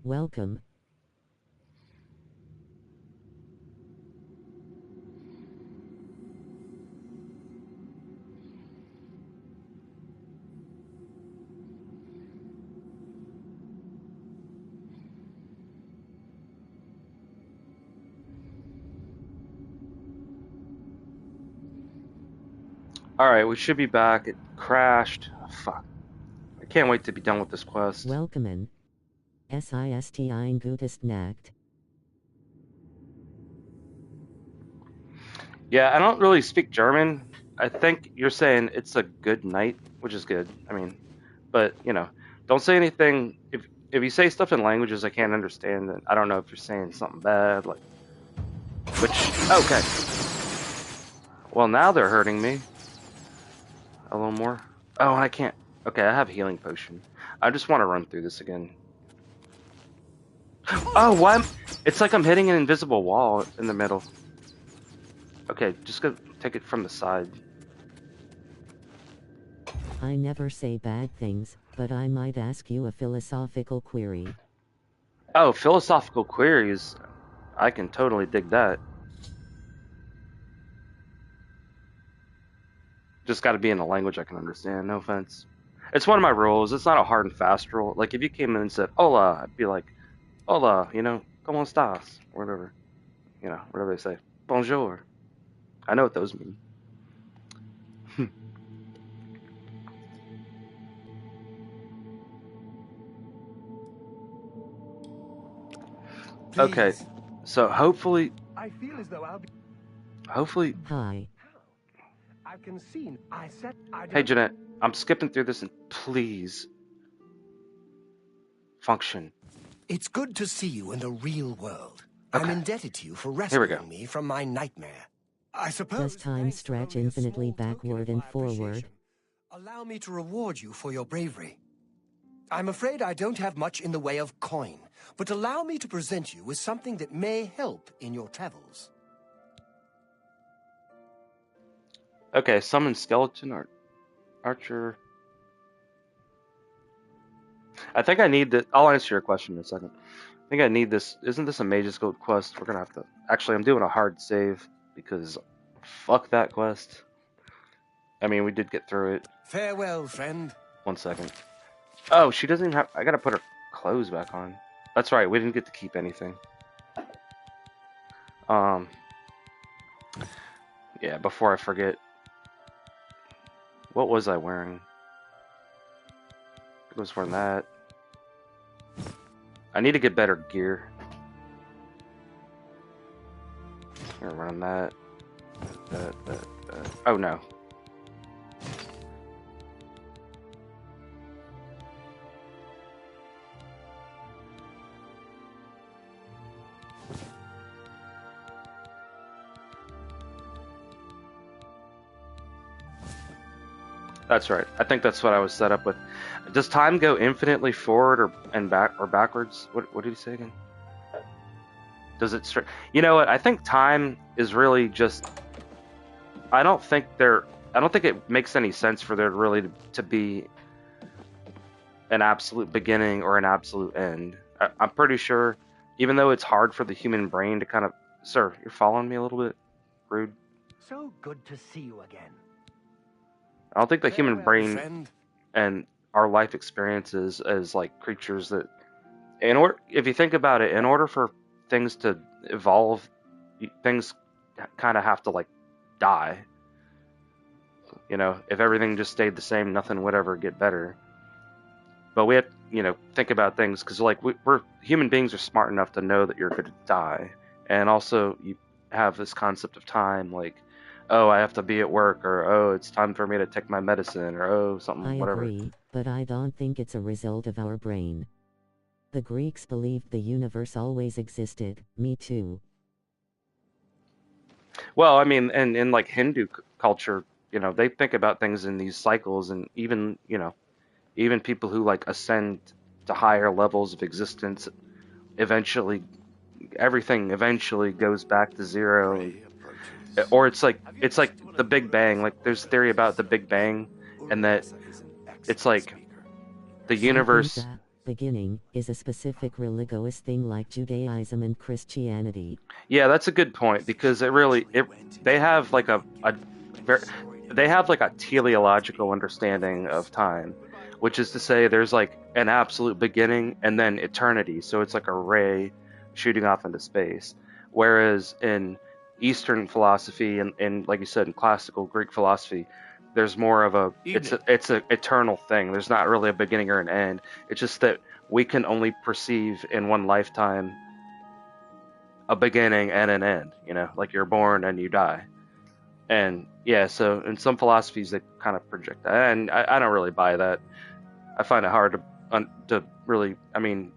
Welcome. Alright, we should be back. It crashed. Oh, fuck. I can't wait to be done with this quest. Welcome. Ist ein gutes Nacht. Yeah, I don't really speak German. I think you're saying it's a good night, which is good. I mean, but, you know, don't say anything. If you say stuff in languages I can't understand, then I don't know if you're saying something bad, like, which, okay. Well, now they're hurting me. A little more. Oh, I can't. Okay, I have healing potion. I just want to run through this again. Oh, why? It's like I'm hitting an invisible wall in the middle. Okay, just go take it from the side. I never say bad things, but I might ask you a philosophical query. Oh, philosophical queries. I can totally dig that. Just got to be in a language I can understand, no offense. It's one of my rules. It's not a hard and fast rule. Like, if you came in and said, hola, I'd be like, hola, you know, ¿cómo estás? Or whatever. You know, whatever they say. Bonjour. I know what those mean. Okay, so hopefully... I feel as though I'll be... Hopefully... Hi. I can see. Hey, Jeanette, I'm skipping through this and please... function. It's good to see you in the real world. Okay. I'm indebted to you for rescuing me from my nightmare. I suppose... Does time stretch infinitely backward and forward? Allow me to reward you for your bravery. I'm afraid I don't have much in the way of coin, but allow me to present you with something that may help in your travels. Okay, summon skeleton archer. I think I need this. I'll answer your question in a second. I think I need this. Isn't this a Mage's Gold quest? We're gonna have to. Actually, I'm doing a hard save because fuck that quest. I mean, we did get through it. Farewell, friend. 1 second. Oh, she doesn't even have. I gotta put her clothes back on. That's right. We didn't get to keep anything. Yeah. Before I forget, what was I wearing? I was wearing that. I need to get better gear. I'm gonna run that. Oh no. That's right. I think that's what I was set up with. Does time go infinitely forward or backwards? What did he say again? Does it straight? You know what? I think time is really just. I don't think it makes any sense for there really to be an absolute beginning or an absolute end. I'm pretty sure, even though it's hard for the human brain to kind of. Sir, you're following me a little bit? Rude. So good to see you again. I don't think the human brain friend. and our life experiences as like creatures that, if you think about it, in order for things to evolve, things kind of have to like die. You know, if everything just stayed the same, nothing would ever get better. But we have, think about things because like we're human beings are smart enough to know that you're going to die, and also you have this concept of time, like, oh, I have to be at work, or oh, it's time for me to take my medicine, or oh, something, whatever. I agree, but I don't think it's a result of our brain. The Greeks believed the universe always existed. Me too. Well, I mean, and in like Hindu culture, they think about things in these cycles, and even, even people who like ascend to higher levels of existence, everything eventually goes back to zero. Or it's like the Big Bang. Like there's theory about the Big Bang, and that it's like the universe beginning is a specific religious thing like Judaism and Christianity. Yeah, that's a good point because they have like they have like a teleological understanding of time, which is to say there's like an absolute beginning and then eternity. So it's like a ray shooting off into space. Whereas in Eastern philosophy and like you said in classical Greek philosophy, there's more of it's a eternal thing. There's not really a beginning or an end. It's just that we can only perceive in one lifetime a beginning and an end, like you're born and you die. And yeah, so in some philosophies they kind of project that, and I don't really buy that. I find it hard to really, I mean,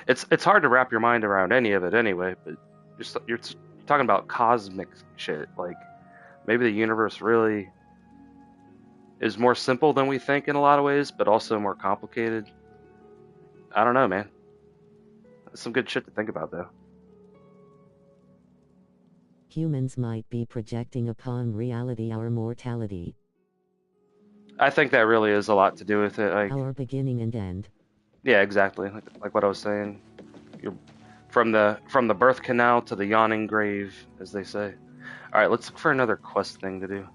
it's hard to wrap your mind around any of it anyway, but you're talking about cosmic shit, like maybe the universe really is more simple than we think in a lot of ways, but also more complicated. I don't know, man. That's some good shit to think about though. Humans might be projecting upon reality our mortality. I think that really is a lot to do with it. Like, our beginning and end. Yeah, exactly. Like what I was saying. You're from the birth canal to the yawning grave, as they say. All right, let's look for another quest thing to do.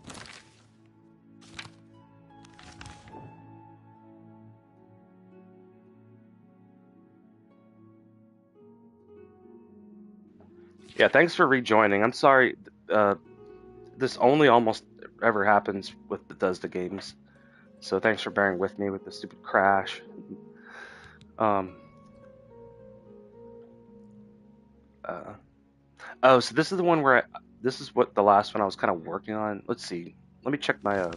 Yeah, thanks for rejoining. I'm sorry, this only almost ever happens with Bethesda games, so thanks for bearing with me with the stupid crash. Oh, so this is the one where this is what the last one I was kind of working on. Let's see. Let me check my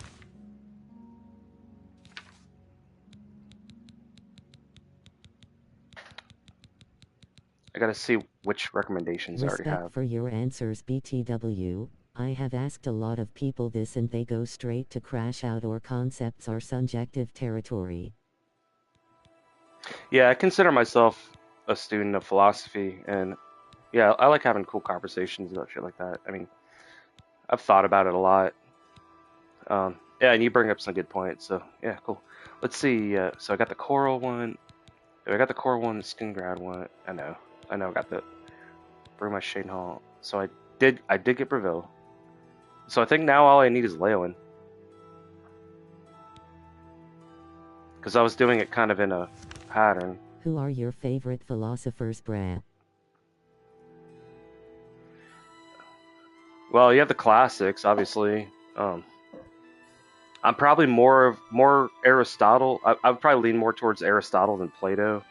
I gotta see which recommendations I already have. Respect for your answers, BTW. I have asked a lot of people this and they go straight to crash out or concepts are subjective territory. Yeah, I consider myself a student of philosophy, and yeah, I like having cool conversations about shit like that. I mean, I've thought about it a lot. Yeah, and you bring up some good points, so yeah, cool. Let's see, so I got the coral one. I got the coral one, the skin grad one. I know I got the Bring my Shane Hall. So I did get Breville. So I think now all I need is Leowin. Because I was doing it kind of in a pattern. Who are your favorite philosophers, Brad? Well, you have the classics, obviously. I'm probably more Aristotle. I would probably lean more towards Aristotle than Plato.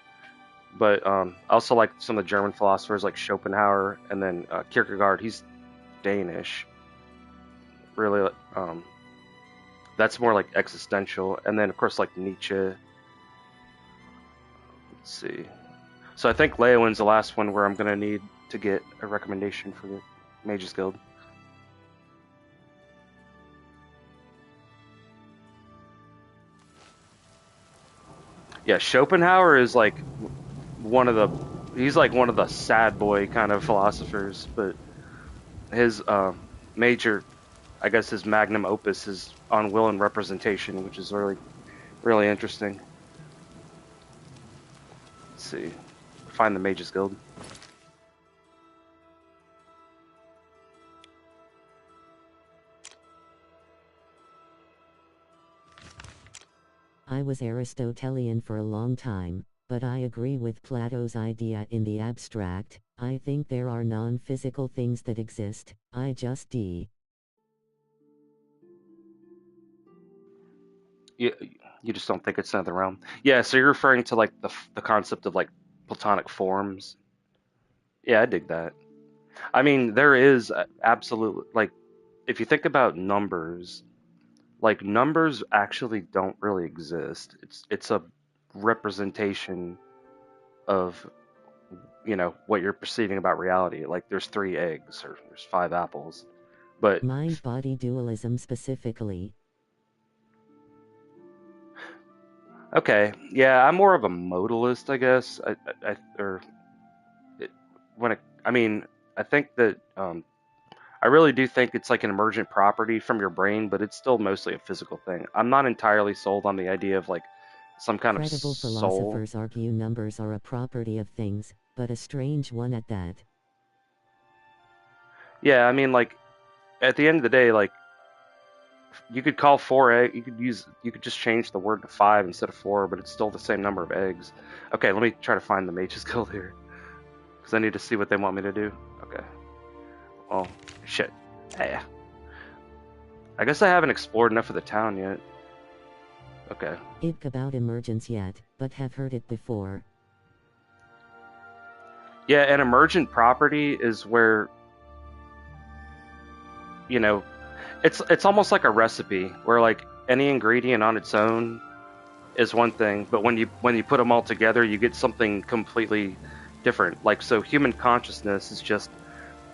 But I also like some of the German philosophers like Schopenhauer and then Kierkegaard. He's Danish. Really, that's more like existential. And then of course like Nietzsche. Let's see. So I think Leowin's the last one where I'm gonna need to get a recommendation for the Mages Guild. Yeah, Schopenhauer is like he's like one of the sad boy kind of philosophers, but his major, I guess his magnum opus is on will and representation, which is really, really interesting. Let's see, find the Mages Guild. I was Aristotelian for a long time, but I agree with Plato's idea in the abstract. I think there are non-physical things that exist. I just You just don't think it's another realm. Yeah, so you're referring to like the concept of like Platonic forms. Yeah, I dig that. I mean, there is absolutely, like, if you think about numbers, like numbers actually don't really exist. It's a representation of what you're perceiving about reality. Like there's 3 eggs or there's 5 apples, but mind-body dualism specifically. Okay, yeah, I'm more of a modalist, I guess. I think that I really do think it's like an emergent property from your brain, but it's still mostly a physical thing. I'm not entirely sold on the idea of like some kind of Credible soul. philosophers argue numbers are a property of things, but a strange one at that. Yeah, I mean, like, at the end of the day, like, you could call 4 egg. You could just change the word to 5 instead of 4, but it's still the same number of eggs. Okay, let me try to find the Mage's Guild here, because I need to see what they want me to do. Okay. Oh, shit. Yeah. I guess I haven't explored enough of the town yet. Okay. Ink about emergence yet, but have heard it before. Yeah, an emergent property is where, you know, it's almost like a recipe where like any ingredient on its own is one thing, but when you put them all together, you get something completely different. Like, so human consciousness is just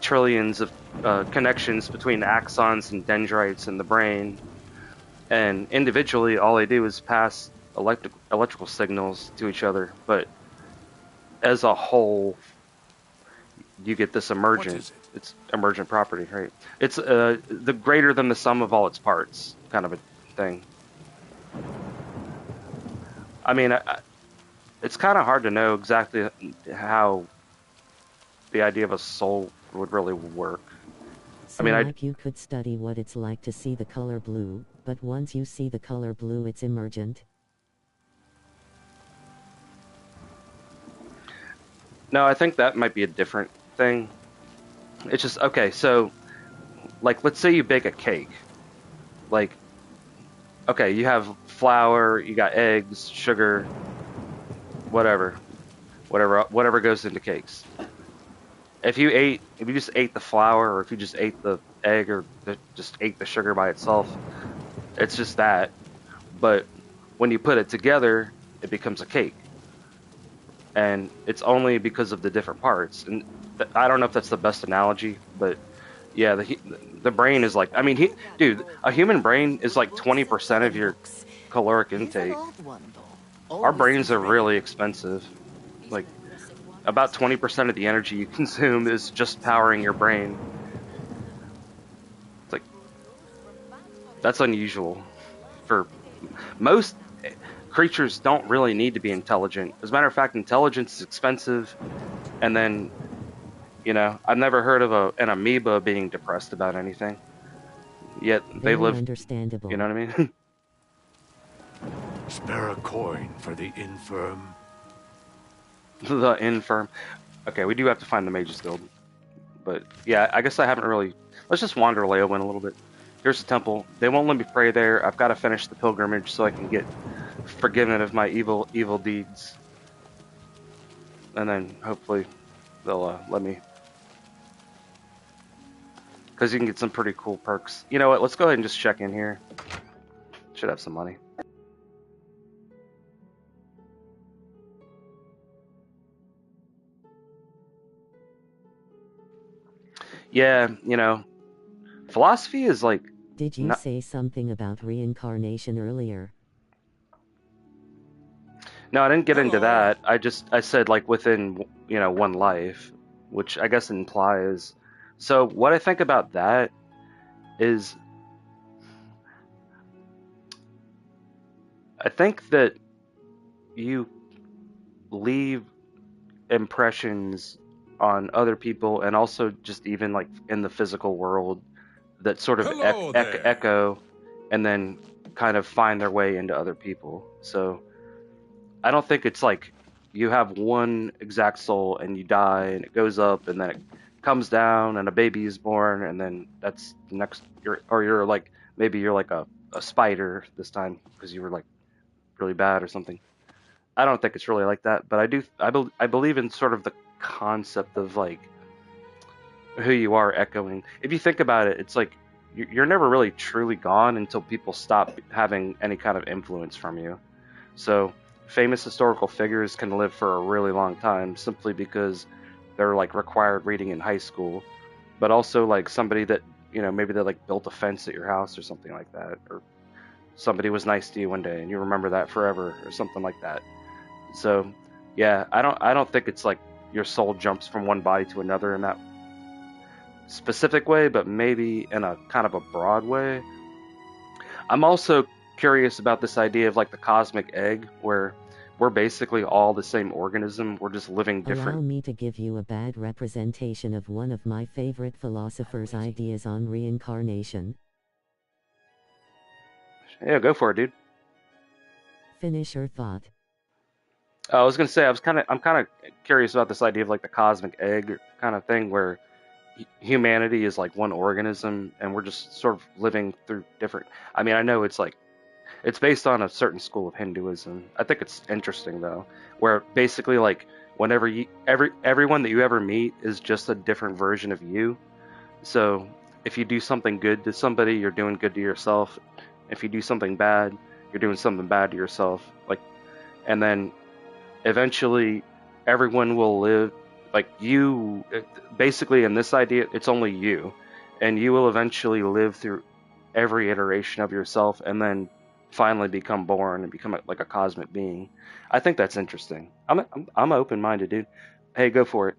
trillions of connections between axons and dendrites in the brain, and individually all they do is pass electrical signals to each other, but as a whole you get this emergent. It's emergent property, right? It's the greater than the sum of all its parts kind of a thing. I mean, it's kind of hard to know exactly how the idea of a soul would really work. So I mean, like you could study what it's like to see the color blue, but once you see the color blue, it's emergent. No, I think that might be a different thing. It's just, okay, so, like, let's say you bake a cake. Like, okay, you have flour, you got eggs, sugar, whatever goes into cakes. If you just ate the flour, or if you just ate the egg, or just ate the sugar by itself, it's just that. But when you put it together, it becomes a cake. And it's only because of the different parts. And I don't know if that's the best analogy, but yeah, the brain is like, I mean, dude, a human brain is like 20% of your caloric intake. Our brains are really expensive. Like, about 20% of the energy you consume is just powering your brain. It's like, that's unusual. For most creatures don't really need to be intelligent. As a matter of fact, intelligence is expensive. And then, you know, I've never heard of an amoeba being depressed about anything. Yet they live. Understandable. You know what I mean? Spare a coin for the infirm. The infirm. Okay, we do have to find the Mage's Guild. But yeah, I guess I haven't really. Let's just wander Leowen a little bit. Here's the temple. They won't let me pray there. I've got to finish the pilgrimage so I can get forgiven of my evil deeds. And then hopefully they'll let me. Because you can get some pretty cool perks. You know what? Let's go ahead and just check in here. Should have some money. Yeah, you know, philosophy is like... Did you say something about reincarnation earlier? No, I didn't get into that. I said like within, you know, one life, which I guess implies. So what I think about that is, I think that you leave impressions on other people, and also just even like in the physical world, that sort of echo and then kind of find their way into other people. So I don't think it's like you have one exact soul and you die and it goes up and then it comes down and a baby is born, and then that's the next. You're like, maybe you're like a spider this time because you were like really bad or something. I don't think it's really like that, but I believe in sort of the concept of like who you are echoing. If you think about it, it's like you're never really truly gone until people stop having any kind of influence from you. So famous historical figures can live for a really long time simply because they're like required reading in high school, but also like somebody that, you know, maybe they like built a fence at your house or something like that, or somebody was nice to you one day and you remember that forever or something like that. So yeah, I don't think it's like your soul jumps from one body to another in that specific way, but maybe in a kind of a broad way. I'm also curious about this idea of like the cosmic egg, where we're basically all the same organism. We're just living different. Allow me to give you a bad representation of one of my favorite philosophers' ideas on reincarnation. Yeah, go for it, dude. Finish your thought. I was gonna say I'm kind of curious about this idea of like the cosmic egg kind of thing, where humanity is like one organism, and we're just sort of living through different. I mean, I know it's like it's based on a certain school of Hinduism. I think it's interesting though, where basically like whenever everyone that you ever meet is just a different version of you. So if you do something good to somebody, you're doing good to yourself. If you do something bad, you're doing something bad to yourself. Like, and then eventually everyone will live like you. Basically, in this idea, it's only you, and you will eventually live through every iteration of yourself, and then finally become born and become like a cosmic being. I think that's interesting. I'm open-minded, dude. Hey, go for it.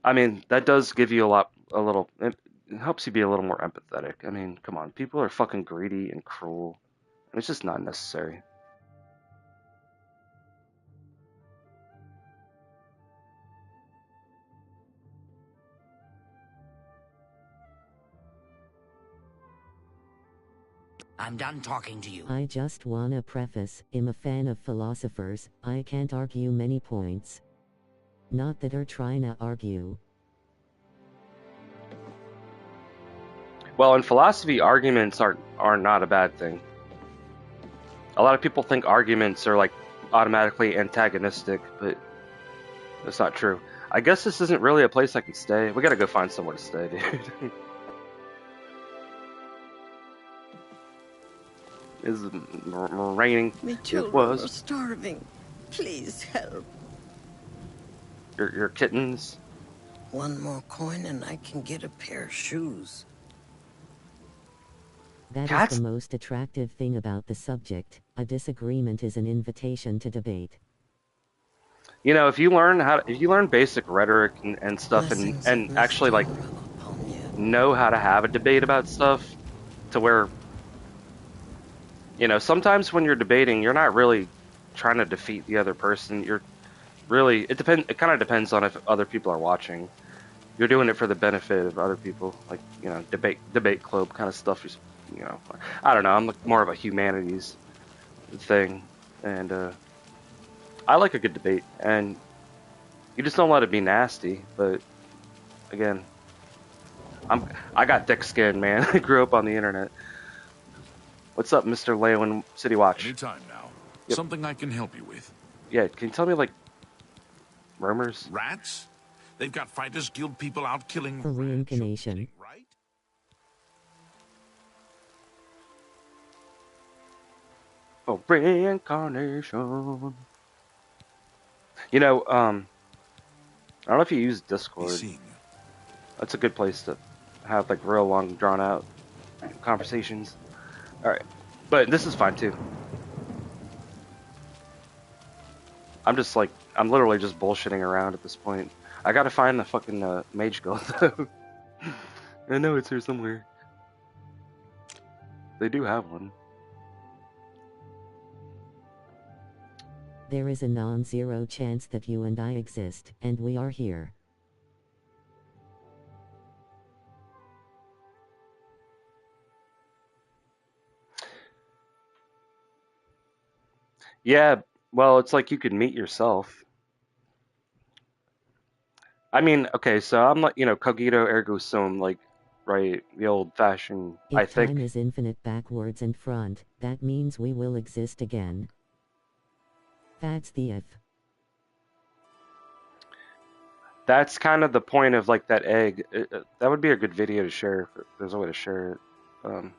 I mean, that does give you a little. It helps you be a little more empathetic. I mean, come on, people are fucking greedy and cruel. It's just not necessary. I'm done talking to you. I just wanna preface, I'm a fan of philosophers, I can't argue many points. Not that are trying to argue. Well, in philosophy, arguments are not a bad thing. A lot of people think arguments are like automatically antagonistic, but that's not true. I guess this isn't really a place I can stay. We gotta go find somewhere to stay, dude. It's raining. My It children was. are starving. Please help. Your kittens. One more coin and I can get a pair of shoes. That Cats? is the most attractive thing about the subject. A disagreement is an invitation to debate. You know, if you learn basic rhetoric and stuff, Blessings and of actually like Mr. upon you. know how to have a debate about stuff, to where, you know, sometimes when you're debating, you're not really trying to defeat the other person. You're really, it kind of depends on if other people are watching. You're doing it for the benefit of other people, like, you know, debate club kind of stuff. You know, I don't know. I'm more of a humanities thing, and I like a good debate, and you just don't let it be nasty. But again, I got thick skin, man. I grew up on the internet. What's up, Mr. Leyland City Watch? Anytime now. Yep. Something I can help you with. Yeah, can you tell me like rumors? Rats? They've got Fighters Guild people out killing For rats. reincarnation. You're kidding, right? Oh, reincarnation. You know, I don't know if you use Be Discord. seeing you. That's a good place to have like real long, drawn out conversations. All right, but this is fine too. I'm literally just bullshitting around at this point. I gotta find the fucking mage guild though. I know it's here somewhere. They do have one. There is a non-zero chance that you and I exist, and we are here. Yeah, well, it's like you could meet yourself. I mean, okay, so I'm like, you know, cogito ergo sum, like, right, the old-fashioned, I If time think. is infinite backwards and front, that means we will exist again. That's the if. That's kind of the point of like that egg. That would be a good video to share if there's a way to share it.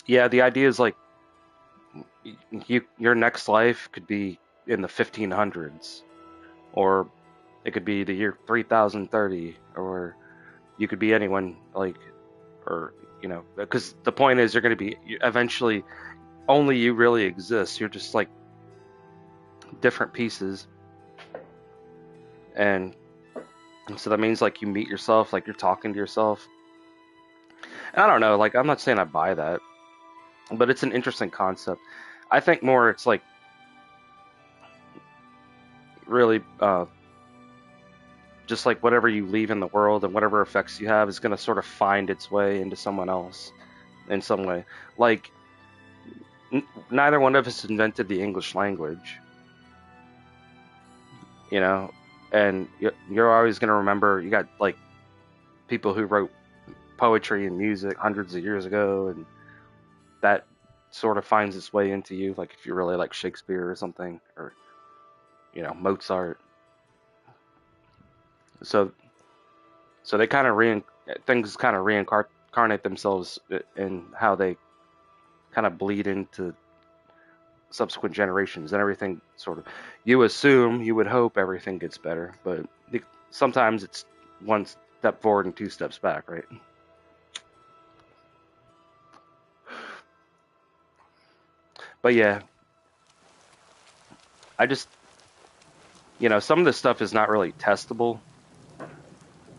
Yeah, the idea is like your next life could be in the 1500s, or it could be the year 3030, or you could be anyone, like, or you know, because the point is you're going to be eventually only you really exist. You're just like different pieces, and So that means like you meet yourself, like you're talking to yourself. And I don't know, like I'm not saying I buy that, but it's an interesting concept. I think more it's like really just like whatever you leave in the world and whatever effects you have is going to sort of find its way into someone else in some way. Like neither one of us invented the English language, you know, and you're always going to remember you got like people who wrote poetry and music hundreds of years ago, and that sort of finds its way into you, like if you really like Shakespeare or something, or you know, Mozart. So they kind of things kind of reincarnate themselves in how they kind of bleed into subsequent generations, and everything sort of, you assume, you would hope everything gets better, but sometimes it's one step forward and two steps back, right? But yeah, I just, you know, some of this stuff is not really testable.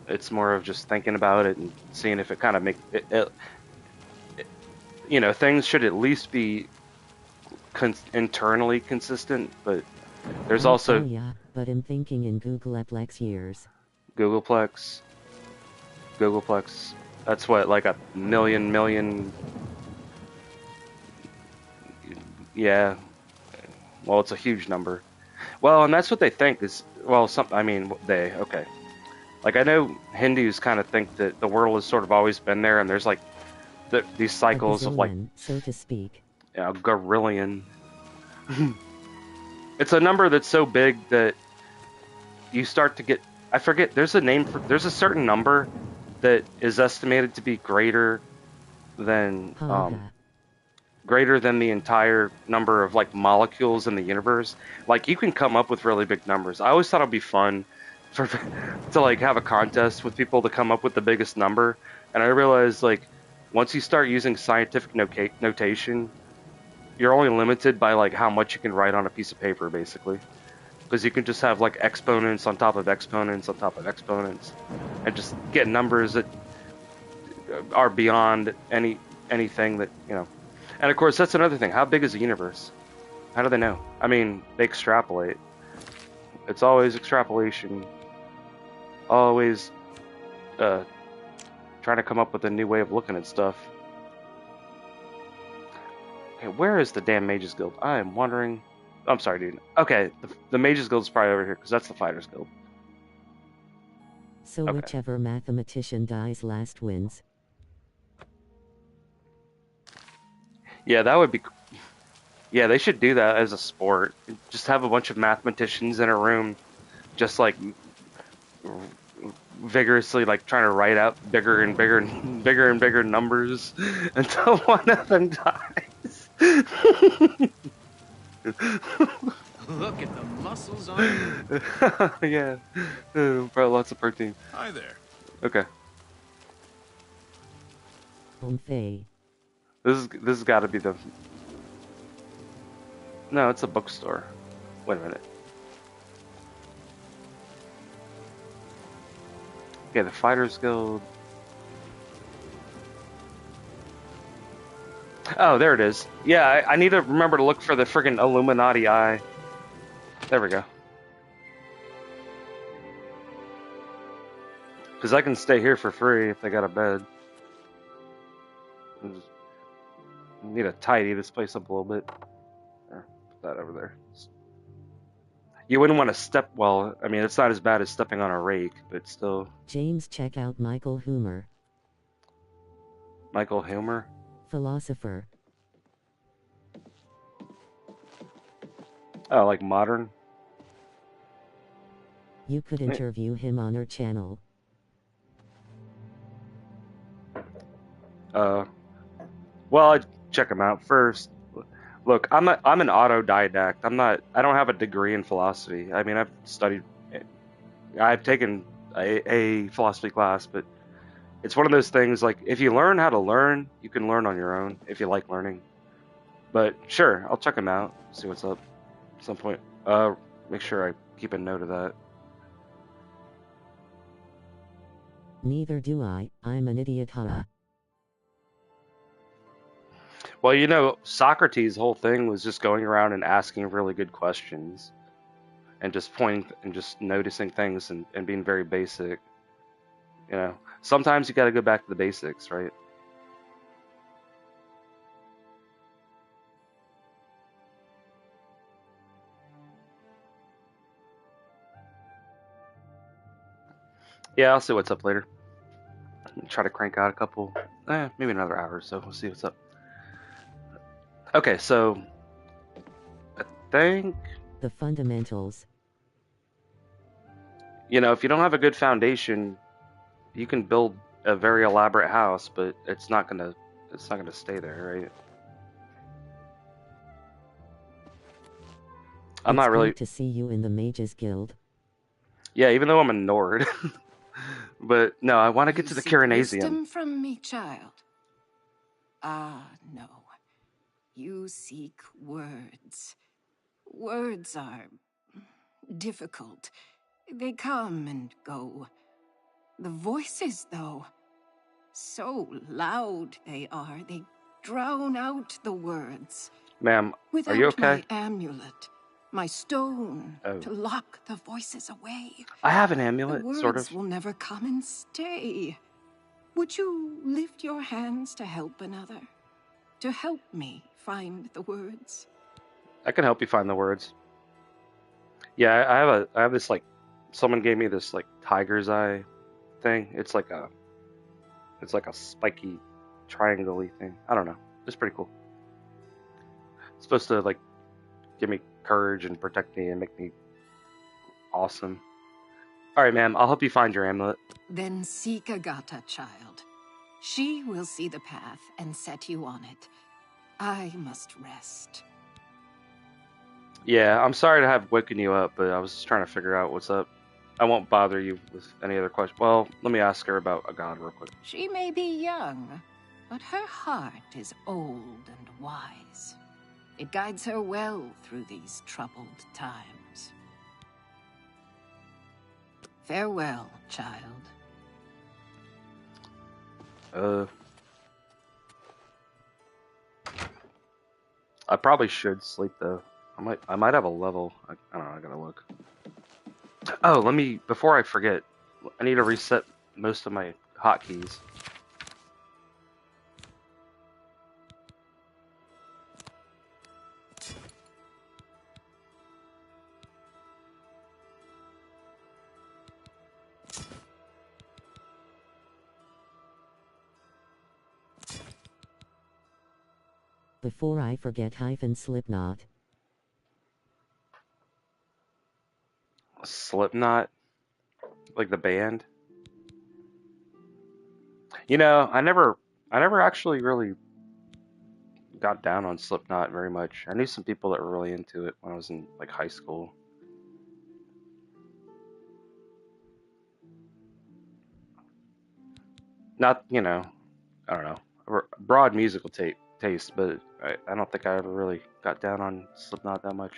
It's more of just thinking about it and seeing if it kind of you know, things should at least be internally consistent, but there's also... Oh yeah, but I'm thinking in Googleplex years. Googleplex. That's what, like a million... Yeah. Well, it's a huge number. Well, and that's what they think is... Well, okay. Like, I know Hindus kind of think that the world has sort of always been there, and there's, like, these cycles of, like... so to speak. Yeah, Gorillion. It's a number that's so big that you start to get... I forget, there's a certain number that is estimated to be greater than the entire number of like molecules in the universe. Like you can come up with really big numbers. I always thought it'd be fun to like have a contest with people to come up with the biggest number, and I realized like once you start using scientific notation, you're only limited by like how much you can write on a piece of paper, basically. Because you can just have like exponents on top of exponents on top of exponents, and just get numbers that are beyond anything that, you know. And of course, that's another thing. How big is the universe? How do they know? I mean, they extrapolate. It's always extrapolation. Always trying to come up with a new way of looking at stuff. Okay, where is the damn Mages Guild? I am wondering. I'm sorry, dude. Okay, the Mages Guild is probably over here, because that's the Fighters Guild. So okay. Whichever mathematician dies last wins. Yeah, that would be... Yeah, they should do that as a sport. Just have a bunch of mathematicians in a room, just like vigorously like trying to write out bigger and bigger and bigger and bigger numbers until one of them dies. Look at the muscles on you. Yeah, probably lots of protein. Hi there. Okay. This has got to be the... No, it's a bookstore. Wait a minute. Okay, the Fighters Guild. Oh, there it is. Yeah, I need to remember to look for the friggin' Illuminati eye. There we go. Because I can stay here for free if they got a bed. Need to tidy this place up a little bit. There, put that over there. You wouldn't want to step... Well, I mean, it's not as bad as stepping on a rake, but still... James, check out Michael Humer. Michael Humer? Philosopher. Oh, like modern? You could interview him on our channel. Well, I'd check him out first. Look, I'm an autodidact. I don't have a degree in philosophy. I mean, I've taken a philosophy class, but it's one of those things, like, if you learn how to learn, you can learn on your own, if you like learning. But, sure, I'll check him out, see what's up at some point. Make sure I keep a note of that. Neither do I. I'm an idiot, huh? Well, you know, Socrates' whole thing was just going around and asking really good questions and just pointing and just noticing things and being very basic. You know, sometimes you got to go back to the basics, right? Yeah, I'll see what's up later. Try to crank out a couple, maybe another hour or so. We'll see what's up. Okay, so I think, The fundamentals. you know, if you don't have a good foundation, you can build a very elaborate house, but it's not gonna stay there, right? I'm It's not really. great to see you in the Mages Guild. Yeah, even though I'm a Nord. But no, I want to get to the seek Kiranasium. wisdom from me, child? Ah, no. You seek words. Words are difficult. They come and go. The voices, though, so loud they are, they drown out the words. Ma'am, Without are you okay? my amulet, my stone Oh. to lock the voices away, I have an the amulet, words sort of. will never come and stay. Would you lift your hands to help another? To help me find the words? I can help you find the words. Yeah, I have this, like, someone gave me this, like, tiger's eye thing. It's like a spiky triangle-y thing. I don't know. It's pretty cool. It's supposed to, like, give me courage and protect me and make me awesome. All right, ma'am, I'll help you find your amulet. Then seek Agatha, child. She will see the path and set you on it. I must rest. Yeah, I'm sorry to have woken you up, but I was just trying to figure out what's up. I won't bother you with any other questions. Well, let me ask her about Agatha real quick. She may be young, but her heart is old and wise. It guides her well through these troubled times. Farewell, child. I probably should sleep though. I might have a level. I don't know. I gotta look. Oh, before I forget, I need to reset most of my hotkeys. Before I forget Slipknot. Slipknot, like the band. You know, I never actually really got down on Slipknot very much. I knew some people that were really into it when I was in like high school. Not, you know, I don't know, broad musical taste, but I don't think I ever really got down on Slipknot that much.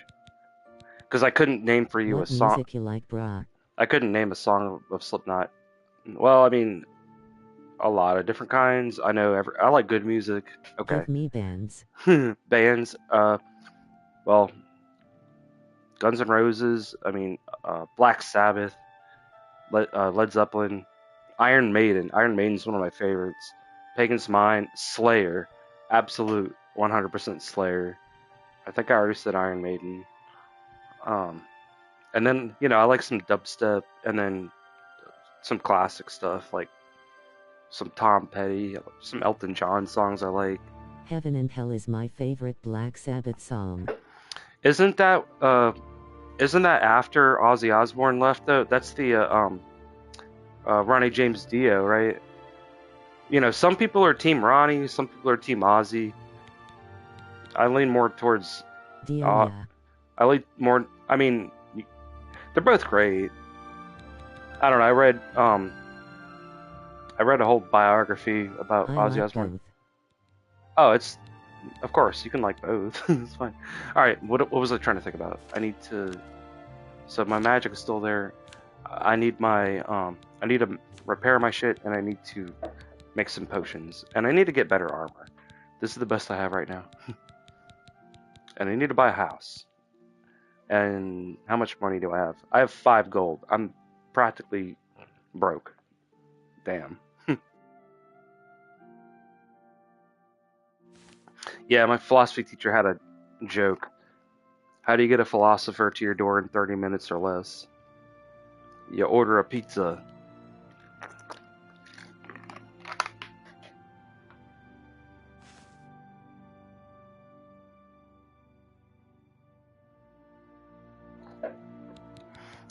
Because I couldn't name for you What a song. music you like, brah? I couldn't name a song of Slipknot. Well, I mean, a lot of different kinds. I know I like good music. Okay. Give me bands. Bands. Well, Guns N' Roses. I mean, Black Sabbath, Led Zeppelin, Iron Maiden. Iron Maiden's one of my favorites. Pagan's Mind, Slayer, absolute 100% Slayer. I think I already said Iron Maiden. And then, you know, I like some dubstep, and then some classic stuff like some Tom Petty, some Elton John songs I like. Heaven and Hell is my favorite Black Sabbath song. Isn't that after Ozzy Osbourne left though? That's the Ronnie James Dio, right? You know, some people are Team Ronnie, some people are Team Ozzy. I lean more towards Dio, yeah. I lean more. I mean, they're both great. I don't know. I read a whole biography about Ozzy Osbourne. Both. Oh, it's, of course, you can like both. It's fine. All right, what was I trying to think about? So my magic is still there. I need I need to repair my shit, and I need to make some potions. And I need to get better armor. This is the best I have right now. And I need to buy a house. And how much money do I have? I have 5 gold. I'm practically broke. Damn. Yeah, my philosophy teacher had a joke. How do you get a philosopher to your door in 30 minutes or less? You order a pizza.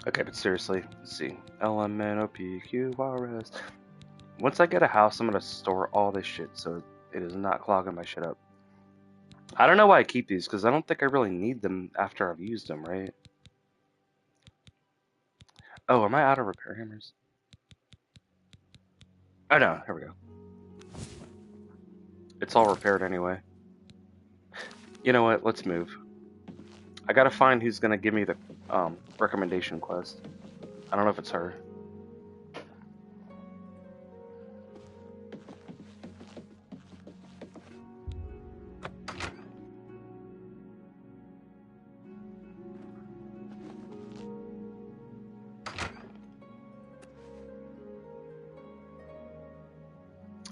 Okay, but seriously, let's see. LMNOPQRS. Once I get a house, I'm gonna store all this shit so it is not clogging my shit up. I don't know why I keep these, because I don't think I really need them after I've used them, right? Oh, am I out of repair hammers? Oh no, here we go. It's all repaired anyway. You know what, let's move. I gotta find who's gonna give me the recommendation quest. I don't know if it's her.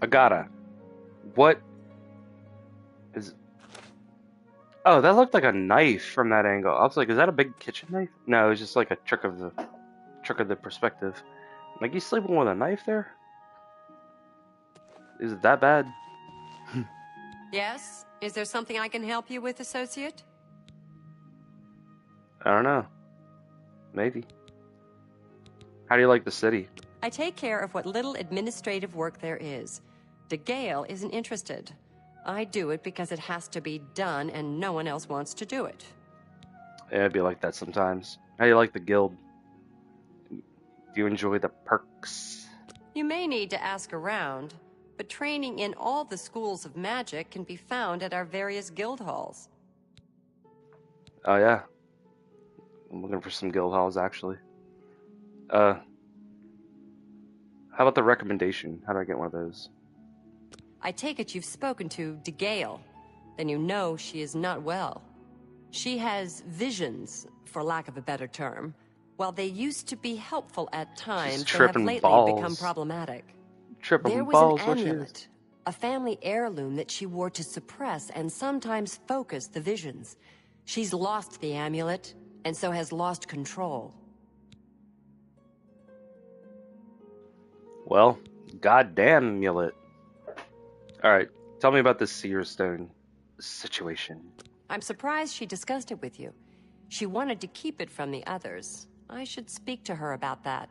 Agata. What is... Oh, that looked like a knife from that angle. I was like, is that a big kitchen knife? No, it's just like a trick of the perspective. Like, you sleeping with a knife there? Is it that bad? Yes? Is there something I can help you with, associate? I don't know. Maybe. How do you like the city? I take care of what little administrative work there is. DeGale isn't interested. I do it because it has to be done and no one else wants to do it. Yeah, it'd be like that sometimes. How do you like the guild? Do you enjoy the perks? You may need to ask around, but training in all the schools of magic can be found at our various guild halls. Oh yeah. I'm looking for some guild halls actually. How about the recommendation? How do I get one of those? I take it you've spoken to DeGale. Then you know she is not well. She has visions, for lack of a better term. While they used to be helpful at times, they have lately become problematic. There was an amulet, a family heirloom that she wore to suppress and sometimes focus the visions. She's lost the amulet, and so has lost control. Well, goddamn amulet. Alright, tell me about this Seer Stone situation. I'm surprised she discussed it with you. She wanted to keep it from the others. I should speak to her about that.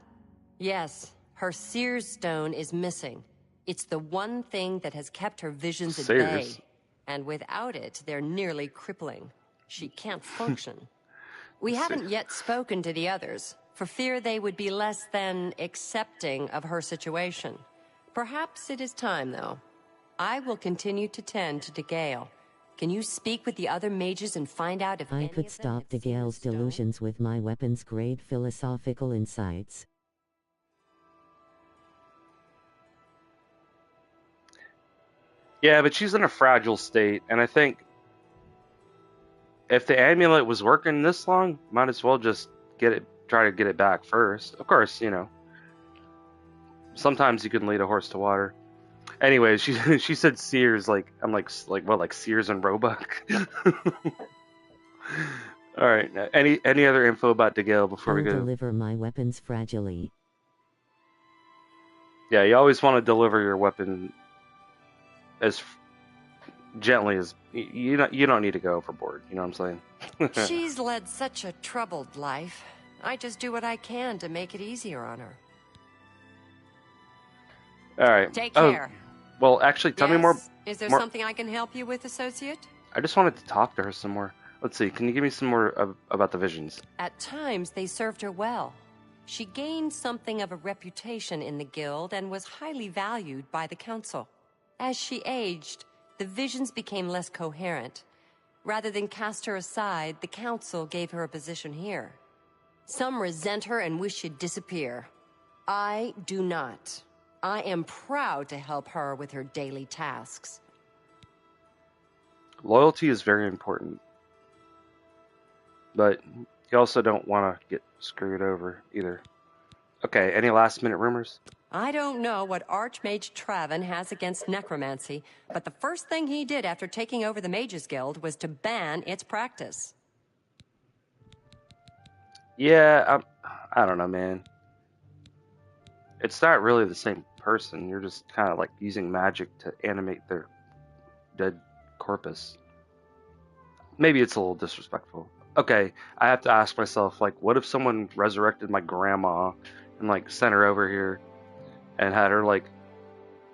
Yes, her Seer's Stone is missing. It's the one thing that has kept her visions at bay. And without it, they're nearly crippling. She can't function. We haven't yet spoken to the others, for fear they would be less than accepting of her situation. Perhaps it is time, though. I will continue to tend to DeGale. Can you speak with the other mages and find out if I could stop DeGale's delusions with my weapons-grade philosophical insights? Yeah, but she's in a fragile state, and I think if the amulet was working this long, might as well just try to get it back first. Of course, you know, sometimes you can lead a horse to water. Anyway, she said Sears, like, I'm like what, like Sears and Roebuck? Alright, any other info about DeGale before we go? I'll deliver my weapons fragilely. Yeah, you always want to deliver your weapon as gently as... You don't need to go overboard, you know what I'm saying? She's led such a troubled life. I just do what I can to make it easier on her. Alright. Take care. Well, actually, tell me more... Is there something I can help you with, associate? I just wanted to talk to her some more. Let's see, can you give me some more about the visions? At times, they served her well. She gained something of a reputation in the guild and was highly valued by the council. As she aged, the visions became less coherent. Rather than cast her aside, the council gave her a position here. Some resent her and wish she'd disappear. I do not. I am proud to help her with her daily tasks. Loyalty is very important. But you also don't want to get screwed over either. Okay, any last minute rumors? I don't know what Archmage Traven has against necromancy, but the first thing he did after taking over the Mages Guild was to ban its practice. Yeah, I don't know, man. It's not really the same person. You're just kind of like using magic to animate their dead corpus. Maybe it's a little disrespectful. Okay, I have to ask myself, like, what if someone resurrected my grandma and, like, sent her over here and had her, like,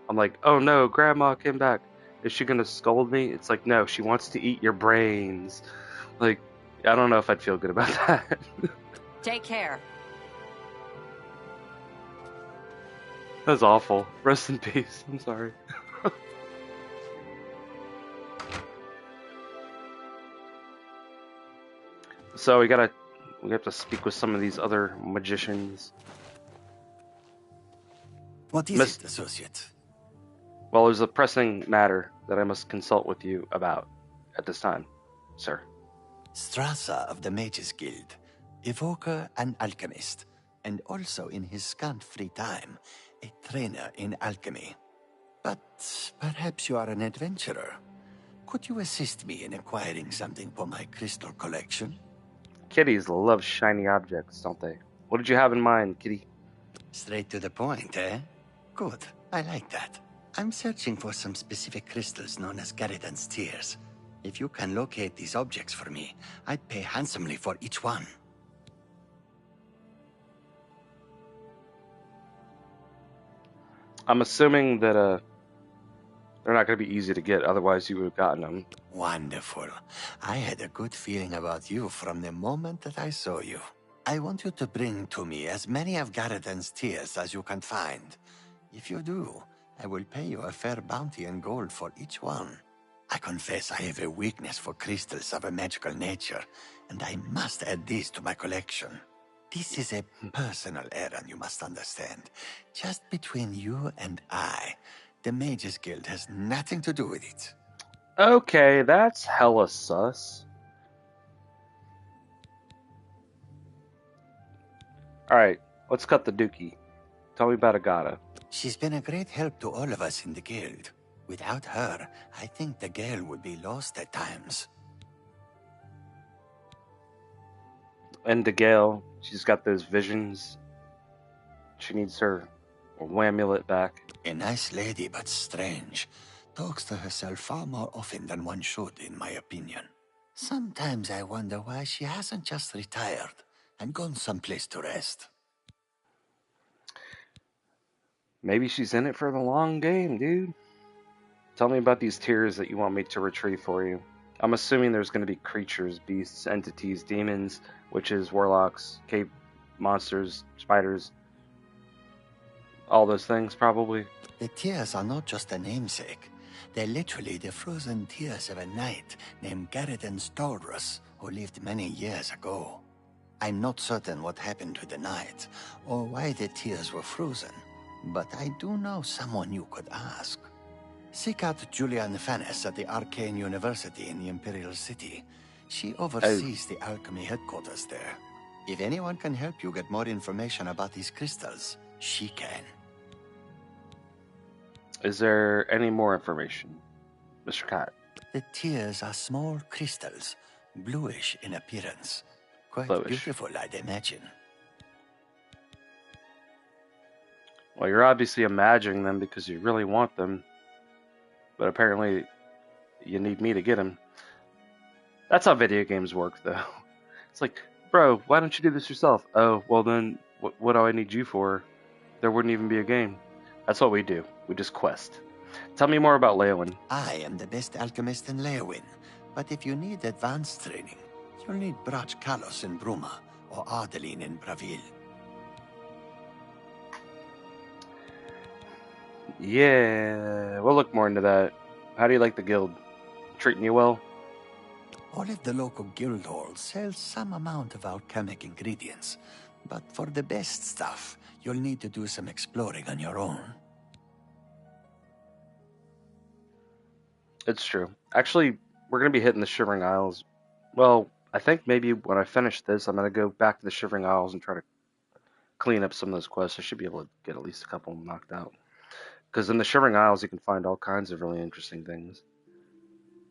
I'm like, oh no, grandma came back. Is she gonna scold me? It's like, no, she wants to eat your brains. Like, I don't know if I'd feel good about that. Take care. That's awful. Rest in peace. I'm sorry. So we have to speak with some of these other magicians. What is it, associate? Well, there's a pressing matter that I must consult with you about at this time, sir. Strasser of the Mages Guild, evoker and alchemist, and also in his scant free time, a trainer in alchemy. But perhaps you are an adventurer. Could you assist me in acquiring something for my crystal collection? Kitties love shiny objects, don't they? What did you have in mind, kitty? Straight to the point, eh? Good, I like that. I'm searching for some specific crystals known as Garridan's Tears. If you can locate these objects for me, I'd pay handsomely for each one. I'm assuming that they're not going to be easy to get, otherwise you would have gotten them. Wonderful. I had a good feeling about you from the moment that I saw you. I want you to bring to me as many of Garridan's Tears as you can find. If you do, I will pay you a fair bounty in gold for each one. I confess I have a weakness for crystals of a magical nature, and I must add these to my collection. This is a personal errand, you must understand. Just between you and I. The Mages Guild has nothing to do with it. Okay, that's hella sus. Alright, let's cut the dookie. Tell me about Agata. She's been a great help to all of us in the guild. Without her, I think the Gale would be lost at times. And the Gale, she's got those visions. She needs her whamulet back. A nice lady, but strange. Talks to herself far more often than one should, in my opinion. Sometimes I wonder why she hasn't just retired and gone someplace to rest. Maybe she's in it for the long game, dude. Tell me about these tears that you want me to retrieve for you. I'm assuming there's going to be creatures, beasts, entities, demons, witches, warlocks, cave monsters, spiders. All those things, probably. The tears are not just a namesake. They're literally the frozen tears of a knight named Garridan Staldrus, who lived many years ago. I'm not certain what happened to the knight, or why the tears were frozen, but I do know someone you could ask. Seek out Julian Fannis at the Arcane University in the Imperial City. She oversees the alchemy headquarters there. If anyone can help you get more information about these crystals, she can. Is there any more information, Mr. Cat? The tears are small crystals, bluish in appearance. Quite Bluish. beautiful, I'd imagine. Well, you're obviously imagining them because you really want them. But apparently, you need me to get them. That's how video games work, though. It's like, bro, why don't you do this yourself? Oh, well then, what do I need you for? There wouldn't even be a game. That's what we do. We just quest. Tell me more about Leowin. I am the best alchemist in Leowin, but if you need advanced training, you'll need Brach Kalos in Bruma, or Ardeline in Bravil. Yeah, we'll look more into that. How do you like the guild? Treating you well? All of the local guild halls sell some amount of alchemic ingredients, But for the best stuff, you'll need to do some exploring on your own. It's true. Actually, we're going to be hitting the Shivering Isles. Well, I think maybe when I finish this, I'm going to go back to the Shivering Isles and try to clean up some of those quests. I should be able to get at least a couple of them knocked out. Because in the Shivering Isles, you can find all kinds of really interesting things.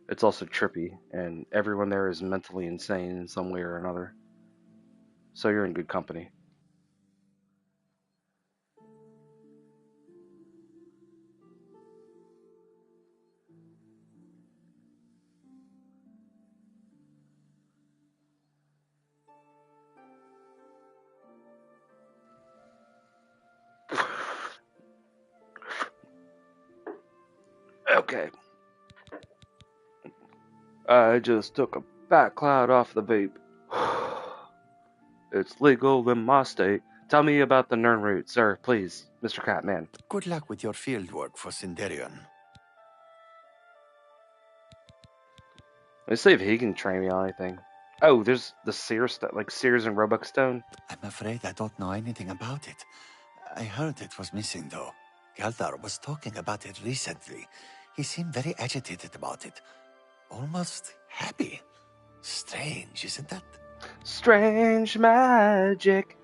It's also trippy, and everyone there is mentally insane in some way or another. So you're in good company. Okay. I just took a fat cloud off the vape. It's legal in my state. Tell me about the Nern route, sir, please, Mr. Catman. Good luck with your field work for Sinderion. Let's see if he can train me on anything. Oh, there's the Sears stuff, like Sears and Roebuck Stone. I'm afraid I don't know anything about it. I heard it was missing, though. Galdar was talking about it recently. He seemed very agitated about it. Almost happy. Strange, isn't that? Strange magic.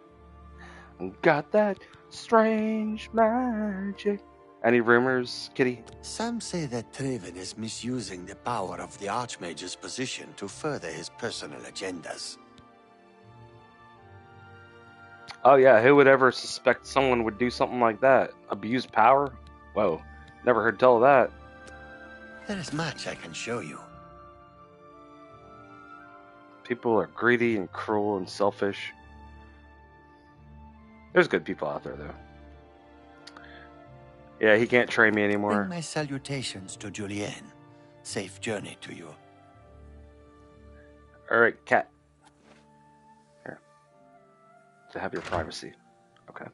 Got that strange magic. Any rumors, Kitty? Some say that Traven is misusing the power of the Archmage's position to further his personal agendas. Oh yeah, who would ever suspect someone would do something like that? Abuse power? Whoa, never heard tell of that. There is much I can show you. People are greedy and cruel and selfish. There's good people out there, though. Yeah, he can't train me anymore. Bring my salutations to Julienne. Safe journey to you. Alright, cat. Here. To have your privacy. Okay.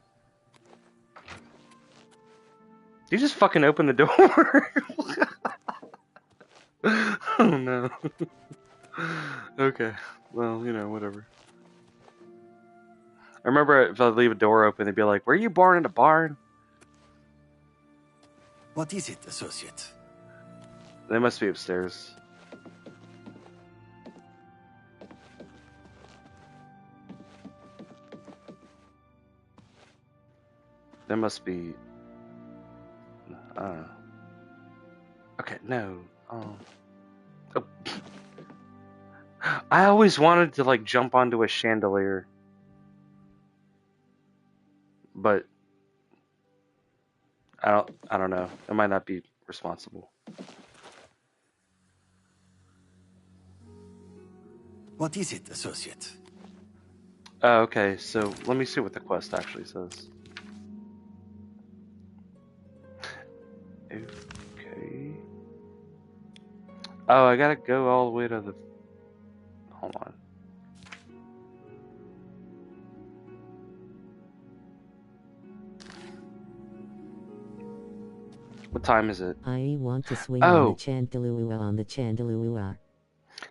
You just fucking open the door? Oh no. Okay. Well, you know, whatever. I remember if I leave a door open, they'd be like, "Were you born in a barn?" What is it, associate? They must be upstairs. There must be... Okay, no. Oh. I always wanted to, like, jump onto a chandelier. But... I don't know. It might not be responsible. What is it, associate? Oh, okay. So, let me see what the quest actually says. Okay. Oh, I gotta go all the way to the... Hold on. What time is it? I want to swing on the chandelier on the chandelier.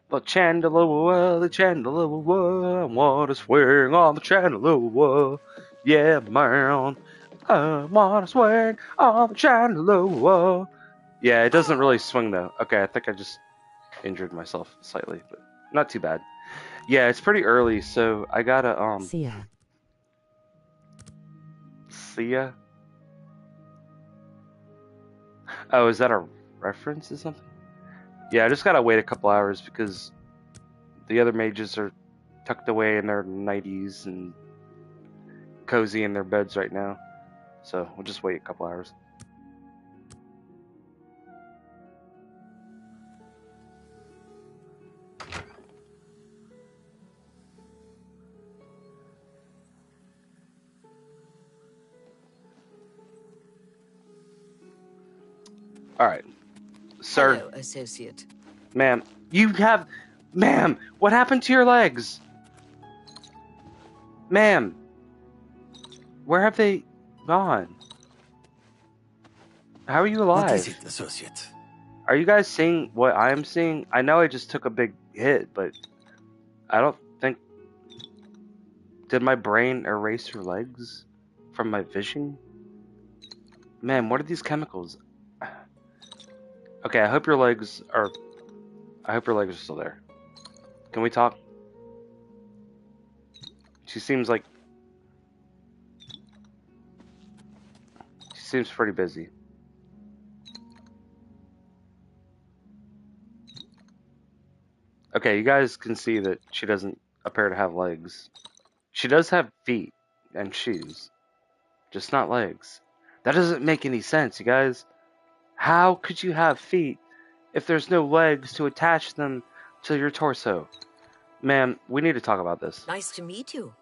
The chandelier, the chandelier, I want to swing on the chandelier. Yeah, man. I want to swing on the chandelier. Yeah, it doesn't really swing though. Okay, I think I just injured myself slightly, but not too bad. Yeah, it's pretty early, so I gotta, See ya. See ya? Oh, is that a reference or something? Yeah, I just gotta wait a couple hours because the other mages are tucked away in their nighties and cozy in their beds right now. So we'll just wait a couple hours. All right, sir. Hello, associate. Ma'am, Ma'am, what happened to your legs? Ma'am, where have they gone? How are you alive? What is it, associate? Are you guys seeing what I'm seeing? I know I just took a big hit, but I don't think... Did my brain erase your legs from my vision? Man, what are these chemicals? Okay, I hope your legs are still there. Can we talk? She seems pretty busy. Okay, you guys can see that she doesn't appear to have legs. She does have feet and shoes, just not legs. That doesn't make any sense, you guys. How could you have feet if there's no legs to attach them to your torso? Man, we need to talk about this. Nice to meet you.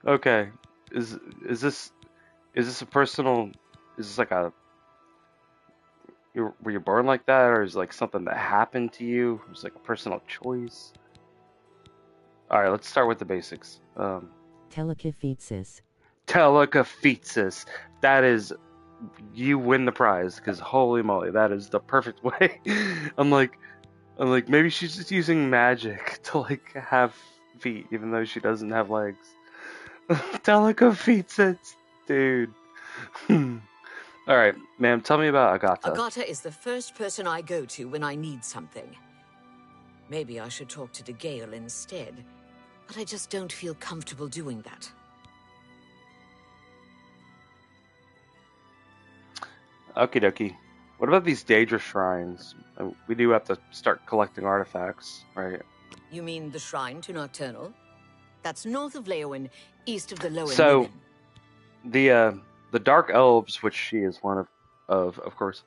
Okay, is this a personal? Is this like a? Were you born like that, or is it like something that happened to you? It was like a personal choice. All right, let's start with the basics. Telekaphesis. Telekaphesis. That is, you win the prize, because holy moly, that is the perfect way. I'm like, maybe she's just using magic to like have feet, even though she doesn't have legs. Telekaphesis, dude. All right, ma'am, tell me about Agata. Agata is the first person I go to when I need something. Maybe I should talk to DeGale instead, but I just don't feel comfortable doing that. Okie dokie. What about these Daedra shrines? We do have to start collecting artifacts, right? You mean the shrine to Nocturnal? That's north of Leowen, east of the Lower So, Nimmin. the Dark Elves, which she is one of course,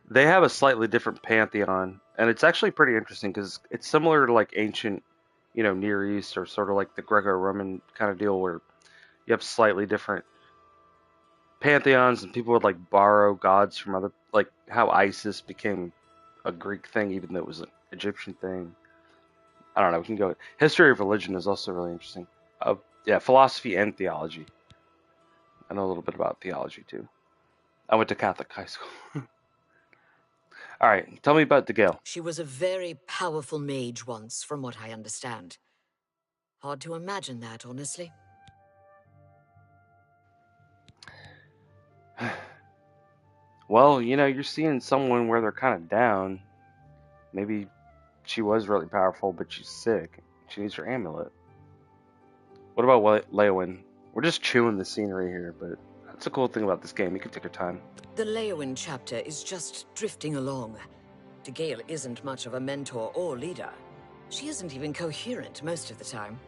they have a slightly different pantheon, and it's actually pretty interesting because it's similar to like ancient, Near East, or sort of like the Greco-Roman kind of deal where you have slightly different pantheons, and people would like borrow gods from other, like how Isis became a Greek thing even though it was an Egyptian thing. I don't know, we can go. History of religion is also really interesting. Yeah, philosophy and theology. I know a little bit about theology too. I went to Catholic high school. All right, tell me about DeGale. She was a very powerful mage once, from what I understand. Hard to imagine that, honestly. Well, you're seeing someone where they're kind of down. Maybe she was really powerful, but she's sick. She needs her amulet. What about Leowen? We're just chewing the scenery here, but that's a cool thing about this game. You can take your time. The Leowen chapter is just drifting along. DeGale isn't much of a mentor or leader. She isn't even coherent most of the time.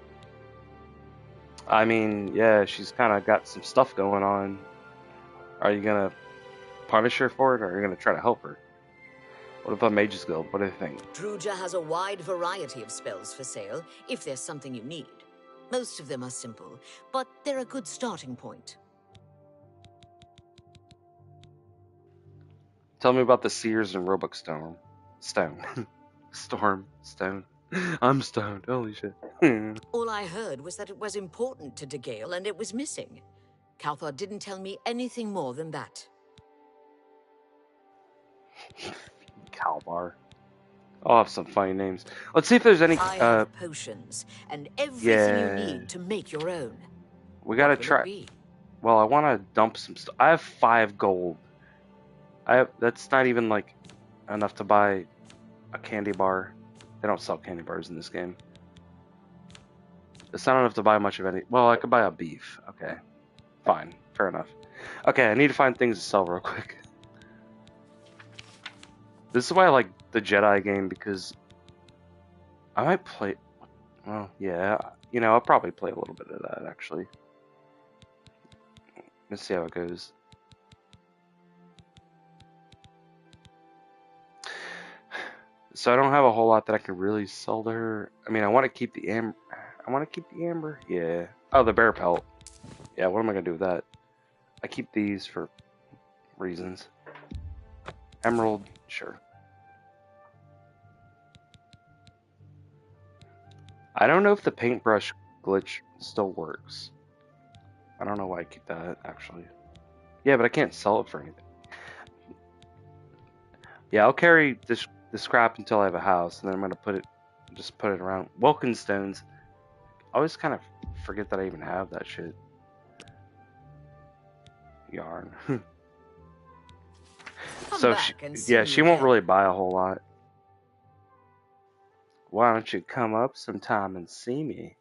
I mean, yeah, she's kind of got some stuff going on. Are you gonna punish her for it, or are you gonna try to help her? What about Mage's Guild? What do you think? Druja has a wide variety of spells for sale, if there's something you need. Most of them are simple, but they're a good starting point. Tell me about the Seers and Roebuck Stone. I'm stoned. Holy shit. All I heard was that it was important to DeGale and it was missing. Calthar didn't tell me anything more than that. Calvar. I'll have some funny names. Let's see if there's any. I have potions and everything you need to make your own. We gotta try. Well, I want to dump some stuff. I have 5 gold. That's not even like enough to buy a candy bar. They don't sell candy bars in this game. It's not enough to buy much of any. Well, I could buy a beef. Okay, fine, fair enough. Okay, I need to find things to sell real quick. This is why I like the Jedi game, because I might play. Well, yeah, I'll probably play a little bit of that actually. Let's see how it goes. So I don't have a whole lot that I can really sell to her. I mean, I want to keep the amber. Yeah. Oh, the bear pelt. Yeah. What am I gonna do with that? I keep these for reasons. Emerald, sure. I don't know if the paintbrush glitch still works. I don't know why I keep that actually. Yeah, but I can't sell it for anything. Yeah, I'll carry this scrap until I have a house, and then I'm gonna put it Just put it around. Wilkin stones. I always kind of forget that I even have that shit. Yarn. So she won't really buy a whole lot. Why don't you come up sometime and see me?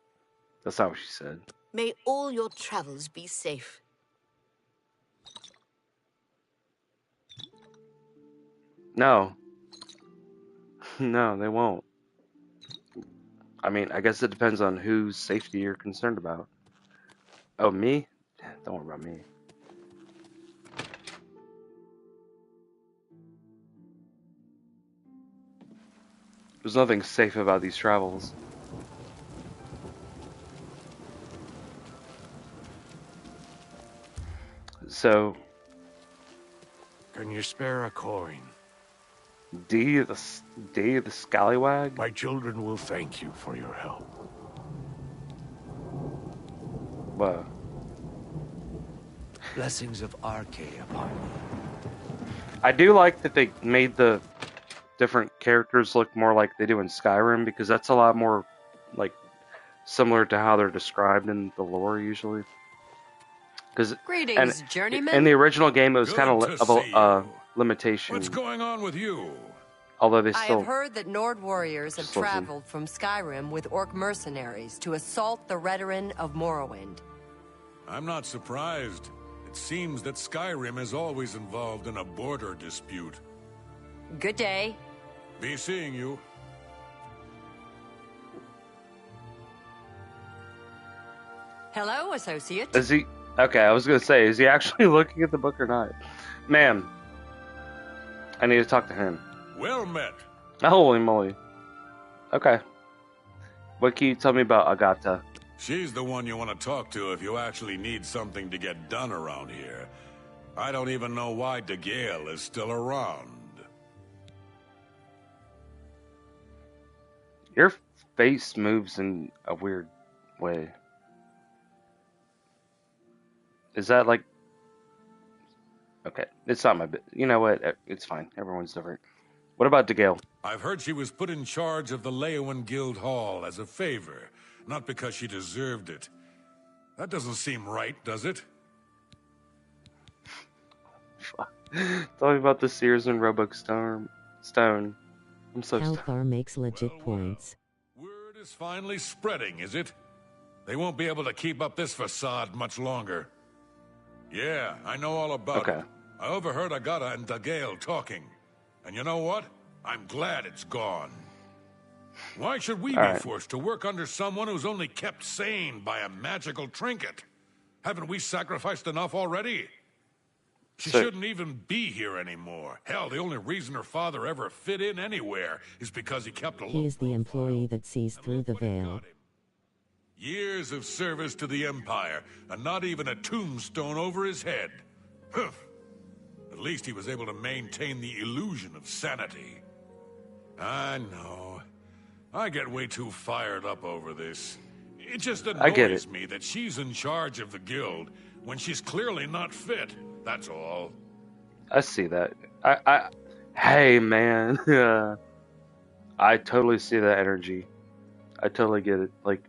That's not what she said. May all your travels be safe. No. No, they won't. I mean, I guess it depends on whose safety you're concerned about. Oh, me? Don't worry about me. There's nothing safe about these travels. So... Can you spare a coin? D the scallywag? My children will thank you for your help. Whoa. Blessings of Arcade upon me. I do like that they made the different characters look more like they do in Skyrim, because that's a lot more like similar to how they're described in the lore usually. Greetings, journeyman. In the original game, it was kind of a limitation. What's going on with you? Although they still... I have heard that Nord warriors have traveled from Skyrim with orc mercenaries to assault the Redoran of Morrowind. I'm not surprised. It seems that Skyrim is always involved in a border dispute. Good day. Be seeing you. Hello, associate. Is he... Okay, I was going to say, is he actually looking at the book or not? Man, I need to talk to him. Well met. Holy moly. Okay. What can you tell me about Agata? She's the one you want to talk to if you actually need something to get done around here. I don't even know why DeGale is still around. Your face moves in a weird way. Is that like... Okay, it's not my bit. You know what? It's fine. Everyone's different. What about DeGale? I've heard she was put in charge of the Leowen Guild Hall as a favor, not because she deserved it. That doesn't seem right, does it? Tell me about the Sears and Roebuck Stone. I'm so Althar makes legit points. Word is finally spreading, is it? They won't be able to keep up this facade much longer. Yeah, I know all about it. I overheard Agata and DeGale talking. And you know what? I'm glad it's gone. Why should we be forced to work under someone who's only kept sane by a magical trinket? Haven't we sacrificed enough already? She shouldn't even be here anymore. Hell, the only reason her father ever fit in anywhere is because he kept a low He is the employee that sees through the veil. Years of service to the Empire, and not even a tombstone over his head. Humph. At least he was able to maintain the illusion of sanity. I know. I get way too fired up over this. It just annoys me that she's in charge of the guild when she's clearly not fit. That's all. I see that. Hey, man. I totally see that energy. I totally get it. Like,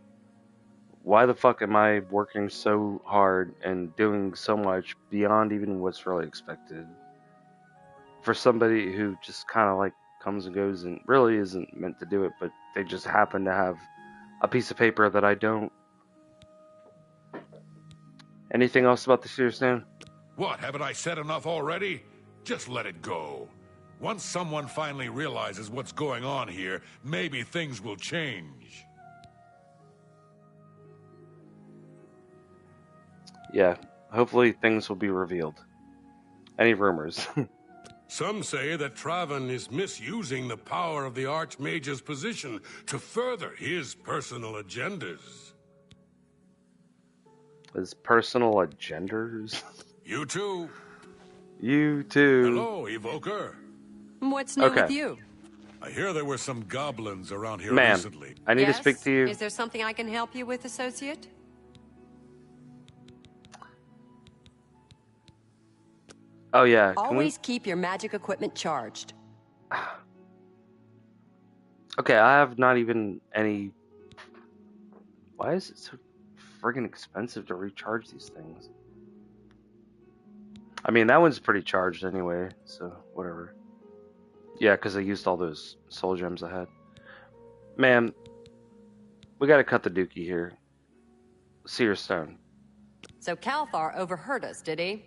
why the fuck am I working so hard and doing so much beyond even what's really expected? For somebody who just kind of like comes and goes and really isn't meant to do it, but they just happen to have a piece of paper that I don't. Anything else about the Sears Stone? What, haven't I said enough already? Just let it go. Once someone finally realizes what's going on here, maybe things will change. Yeah, hopefully things will be revealed. Any rumors? Some say that Traven is misusing the power of the Archmage's position to further his personal agendas. His personal agendas? You too. You too. Hello, Evoker. What's new with you? I hear there were some goblins around here Ma'am, recently. I need to speak to you. Is there something I can help you with, associate? Oh yeah. Always keep your magic equipment charged. Okay, I have not even any... Why is it so friggin' expensive to recharge these things? I mean, that one's pretty charged anyway, so whatever. Yeah, because I used all those soul gems I had. Man, we gotta cut the dookie here. Seer Stone. So Calthar overheard us, did he?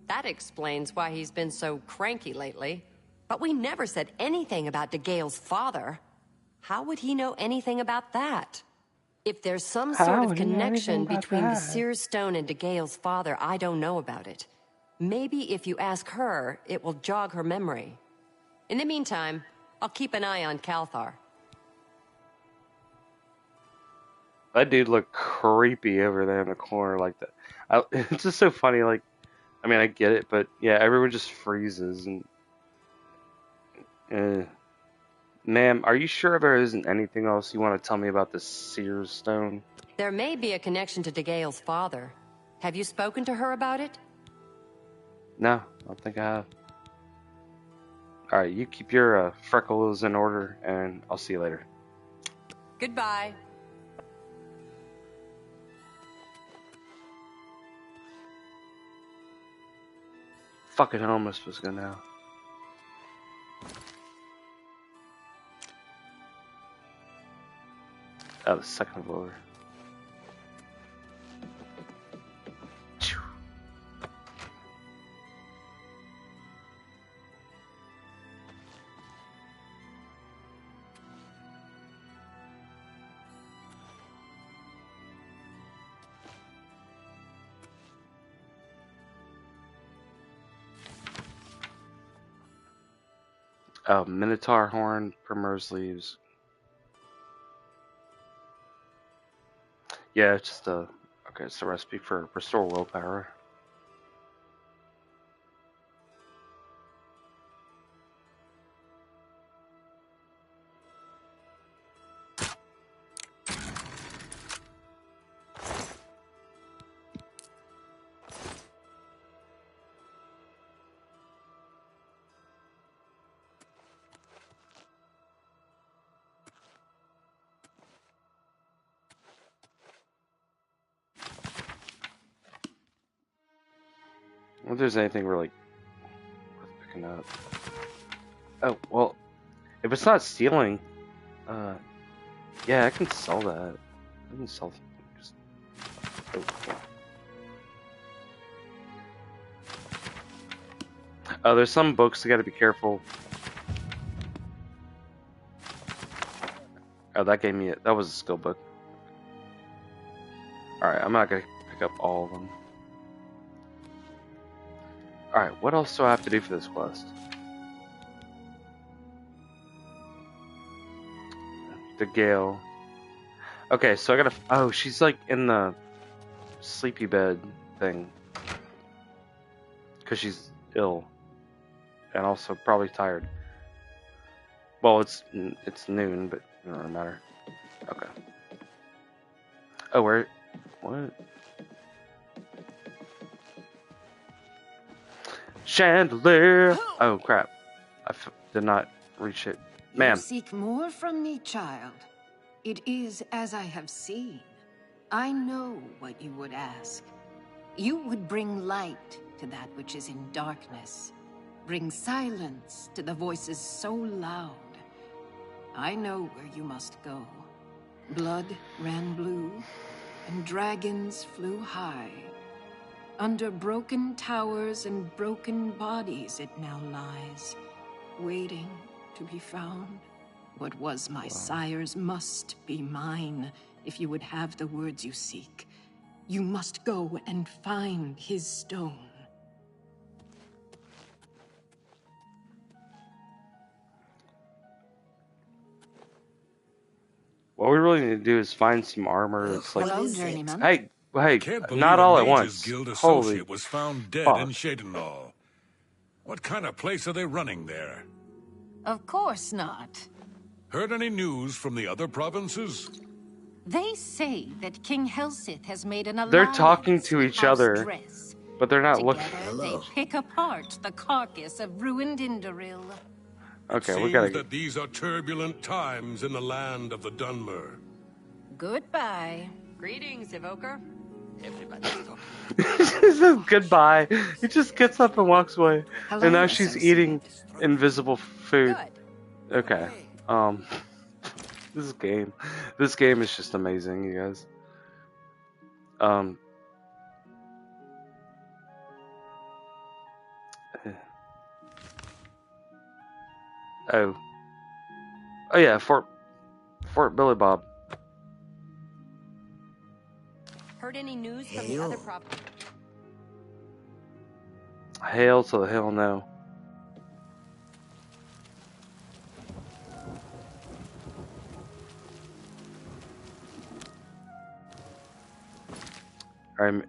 That explains why he's been so cranky lately. But we never said anything about DeGale's father. How would he know anything about that? If there's some sort of connection between the Seer Stone and DeGale's father, I don't know about it. Maybe if you ask her, it will jog her memory. In the meantime, I'll keep an eye on Calthar. That dude looked creepy over there in the corner like that. It's just so funny, like, I mean, I get it, but yeah, everyone just freezes and... Ma'am, are you sure there isn't anything else you want to tell me about this Seer Stone? There may be a connection to DeGale's father. Have you spoken to her about it? No, I don't think I have. Alright, you keep your freckles in order, and I'll see you later. Goodbye. Fucking hell, am I supposed to go now? Oh, the second floor. Oh, Minotaur horn, primrose leaves. Yeah, it's just a... Okay, it's the recipe for restore willpower. I wonder if there's anything really worth picking up. Oh, well, if it's not stealing, yeah, I can sell that. I can sell just... Oh, yeah. Oh, there's some books I gotta be careful. Oh, that gave me it. That was a skill book. Alright, I'm not gonna pick up all of them. Alright, what else do I have to do for this quest? The Gale. Okay, so I gotta... Oh, she's like in the sleepy bed thing. Because she's ill. And also probably tired. Well, it's noon, but it doesn't matter. Okay. Oh, where... What? Chandelier! Oh, crap. I did not reach it. Ma'am. You seek more from me, child. It is as I have seen. I know what you would ask. You would bring light to that which is in darkness. Bring silence to the voices so loud. I know where you must go. Blood ran blue, and dragons flew high. Under broken towers and broken bodies it now lies, waiting to be found. What was my sire's must be mine, if you would have the words you seek. You must go and find his stone. What we really need to do is find some armor that's like... Hello, journeyman. Hey, not all at once. Guild Holy associate was found dead fuck. in Shadenall. What kind of place are they running there? Of course not. Heard any news from the other provinces? They say that King Helsith has made an alliance. They're talking to each other, Dress. but they're not looking. Together, they pick apart the carcass of ruined Indoril. Okay, it we gotta seems that these are turbulent times in the land of the Dunmer. Goodbye. Greetings, Evoker. Everybody's talking. He says goodbye. He just gets up and walks away. Hello, And now she's associate. eating invisible food. Good. Okay. This game is just amazing, you guys. Oh yeah, Fort Billy Bob. Heard any news from the other prop? Hail to the hell no. I'm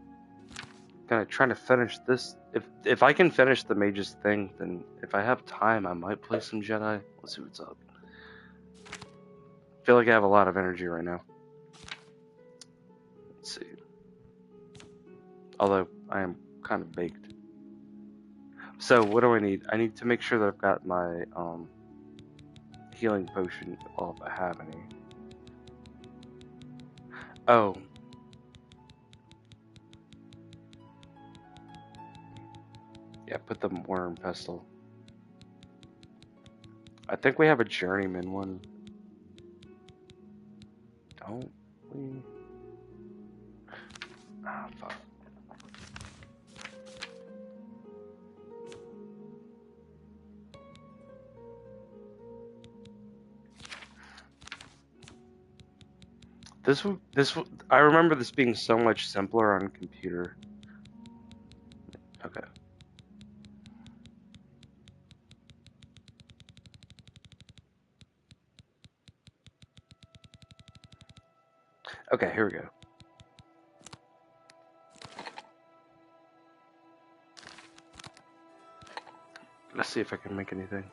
gonna try to finish this. If I can finish the mage's thing, then if I have time, I might play some Jedi. Let's see what's up. I feel like I have a lot of energy right now. Let's see. Although I am kind of baked. So what do I need? I need to make sure that I've got my healing potion. Well, if I have any. Oh. Yeah, put the worm pestle. I think we have a journeyman one. Don't we? Ah, fuck. I remember this being so much simpler on computer. Okay. Okay, here we go. Let's see if I can make anything.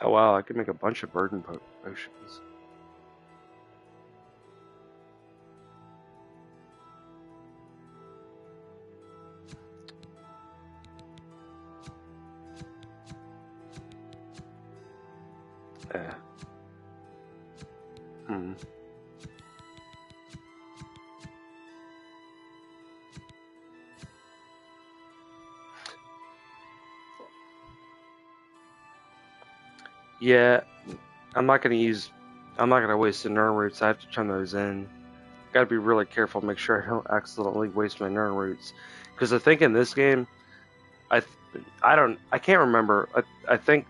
Oh wow, I could make a bunch of burden potions. Yeah. Yeah, I'm not gonna waste the nerve roots. I have to turn those in. Gotta be really careful, make sure I don't accidentally waste my nerve roots. Because I think in this game, I can't remember. I think,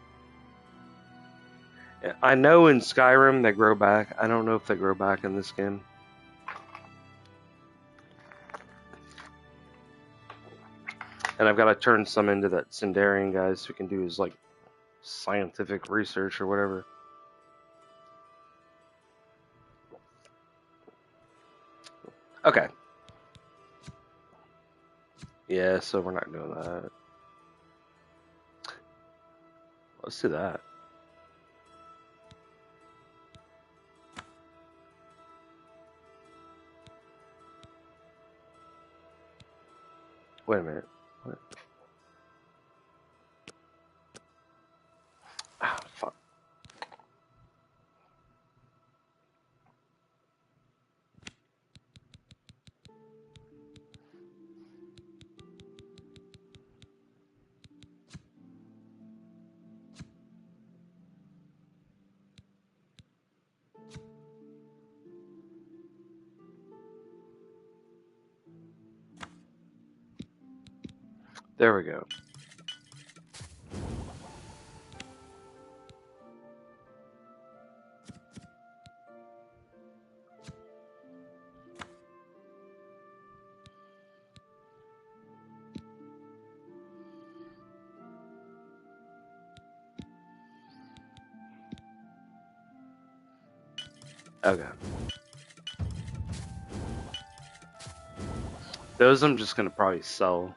I know in Skyrim they grow back. I don't know if they grow back in this game. And I've got to turn some into that Sindarian guy so we can do his like scientific research or whatever. Okay. Yeah, so we're not doing that. Let's do that. Wait a minute. What? Ah, fuck. There we go. Okay. Those I'm just gonna probably sell.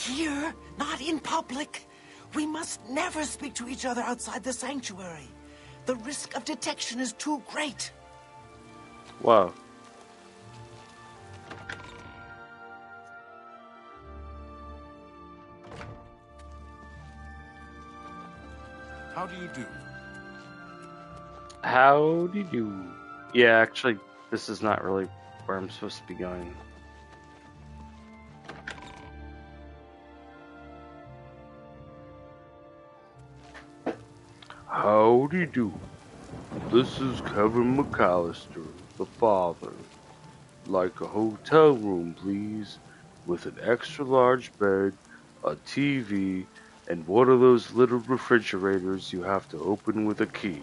Here, not in public. We must never speak to each other outside the sanctuary. The risk of detection is too great. Whoa. How do you do? How do you do? Yeah, actually, this is not really where I'm supposed to be going. How do you do? This is Kevin McAllister, the father. Like a hotel room, please, with an extra large bed, a TV, and one of those little refrigerators you have to open with a key.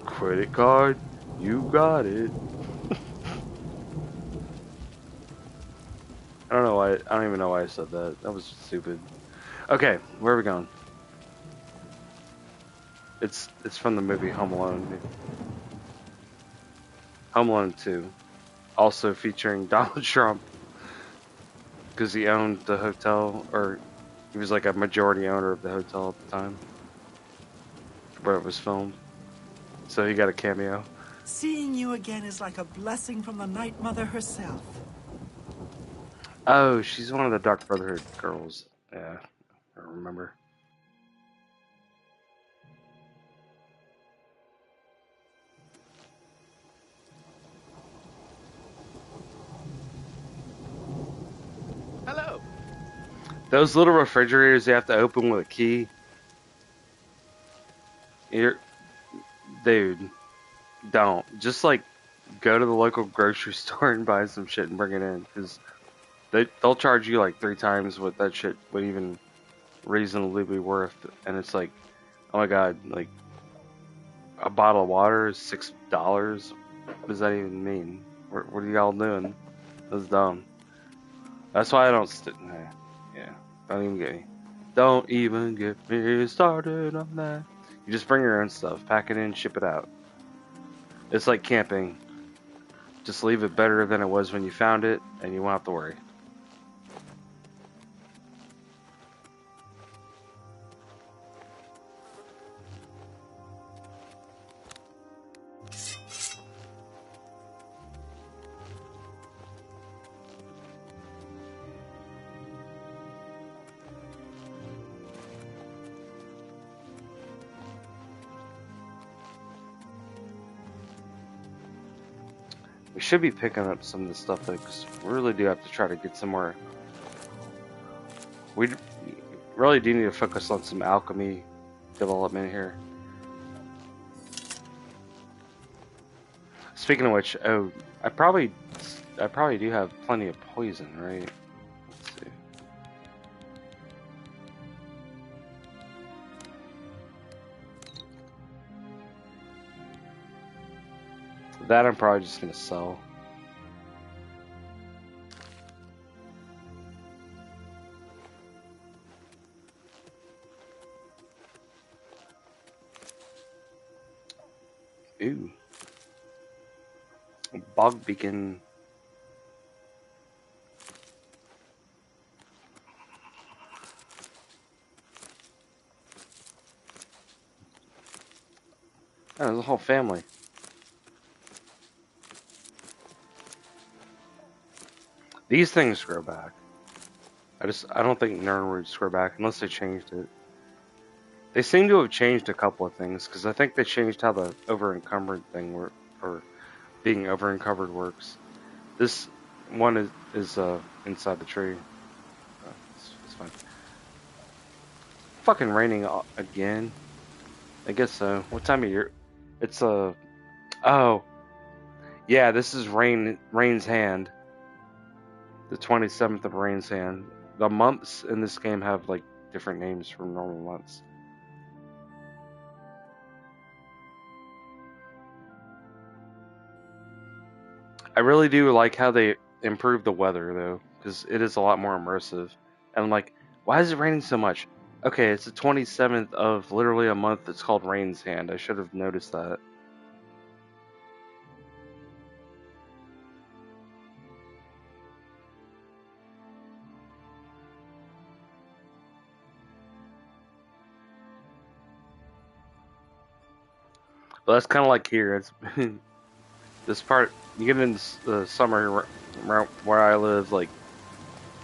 Credit card? You got it. I don't know why. I don't even know why I said that. That was stupid. Okay, where are we going? It's from the movie Home Alone. Home Alone 2, also featuring Donald Trump, because he owned the hotel, or he was like a majority owner of the hotel at the time where it was filmed. So he got a cameo. Seeing you again is like a blessing from the Night Mother herself. Oh, she's one of the Dark Brotherhood girls. Yeah, I remember. Hello. Those little refrigerators you have to open with a key. Dude, don't. Just like go to the local grocery store and buy some shit and bring it in, because they'll charge you like 3 times what that shit would even reasonably be worth. And it's like, oh my god, like a bottle of water is $6. What does that even mean? What are y'all doing? That's dumb. That's why I don't yeah, don't even get me. Don't even get me started on that. You just bring your own stuff, pack it in, ship it out. It's like camping. Just leave it better than it was when you found it, and you won't have to worry. We should be picking up some of the stuff though, because we really do have to try to get somewhere. We really do need to focus on some alchemy development here. Speaking of which, oh, I probably do have plenty of poison, right? Let's see. That I'm probably just gonna sell. Ooh. Bog beacon. Oh, there's a whole family. These things grow back. I don't think Nernroots grow back unless they changed it. They seem to have changed a couple of things, because I think they changed how the over-encumbered thing works, or being over-encumbered works. This one is inside the tree. It's fine. Fucking raining again. I guess so. What time of year? It's oh, yeah. This is Rain's Hand. The 27th of Rain's Hand. The months in this game have like different names from normal months. I really do like how they improved the weather though, because it is a lot more immersive. And I'm like, why is it raining so much? Okay, it's the 27th of literally a month that's called Rain's Hand. I should have noticed that. Well, that's kind of like here. It's this part. You get into the summer where I live, like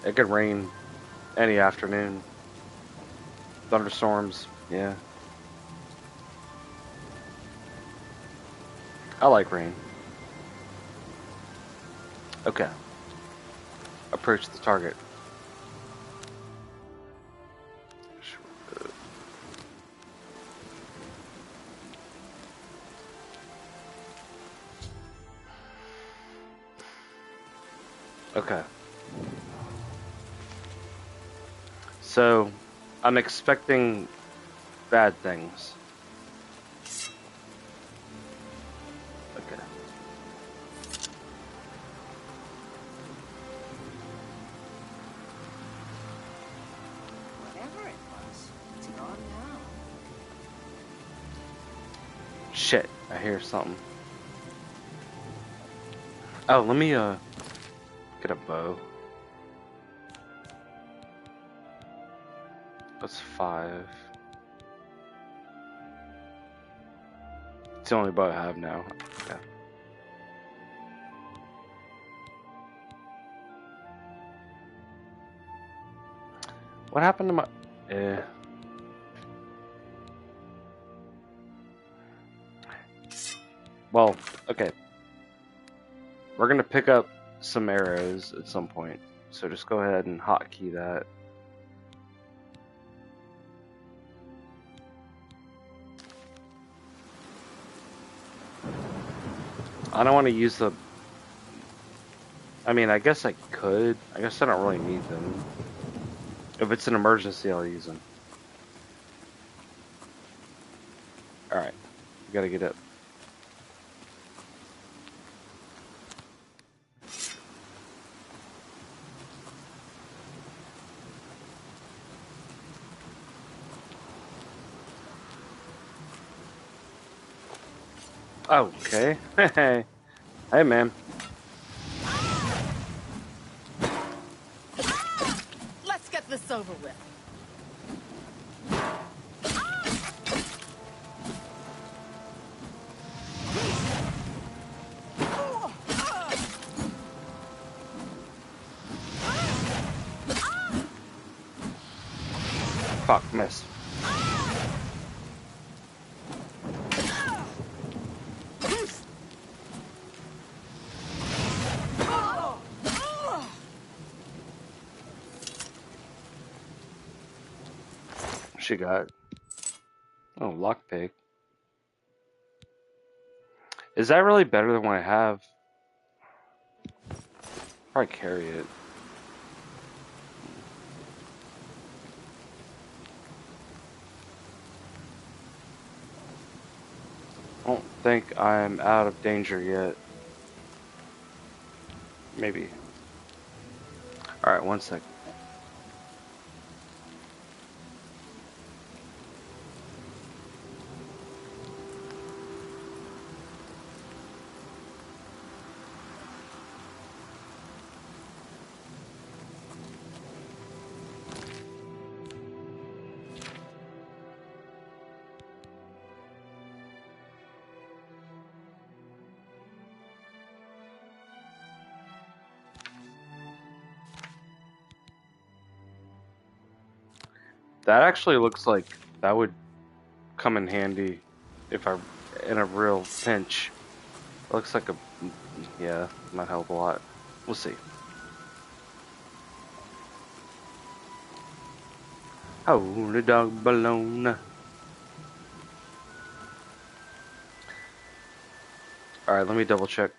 it could rain any afternoon. Thunderstorms, yeah. I like rain. Okay. Approach the target. Okay. So, I'm expecting bad things. Okay. Whatever it was, it's gone now. Shit, I hear something. Oh, let me get a bow. That's 5. It's the only bow I have now. Okay. What happened to my... Well, okay. We're gonna pick up some arrows at some point. So just go ahead and hotkey that. I don't want to use the... I mean, I guess I could. I guess I don't really need them. If it's an emergency, I'll use them. Alright. We gotta get up. Okay. Hey, man. Let's get this over with. Fuck, missed. She got... Oh, lockpick. Is that really better than what I have? Probably carry it. I don't think I'm out of danger yet. Maybe. Alright, 1 second. That actually looks like that would come in handy if I'm in a real pinch. It looks like a... yeah, might help a lot. We'll see. Oh, the dog balloon. Alright, let me double check.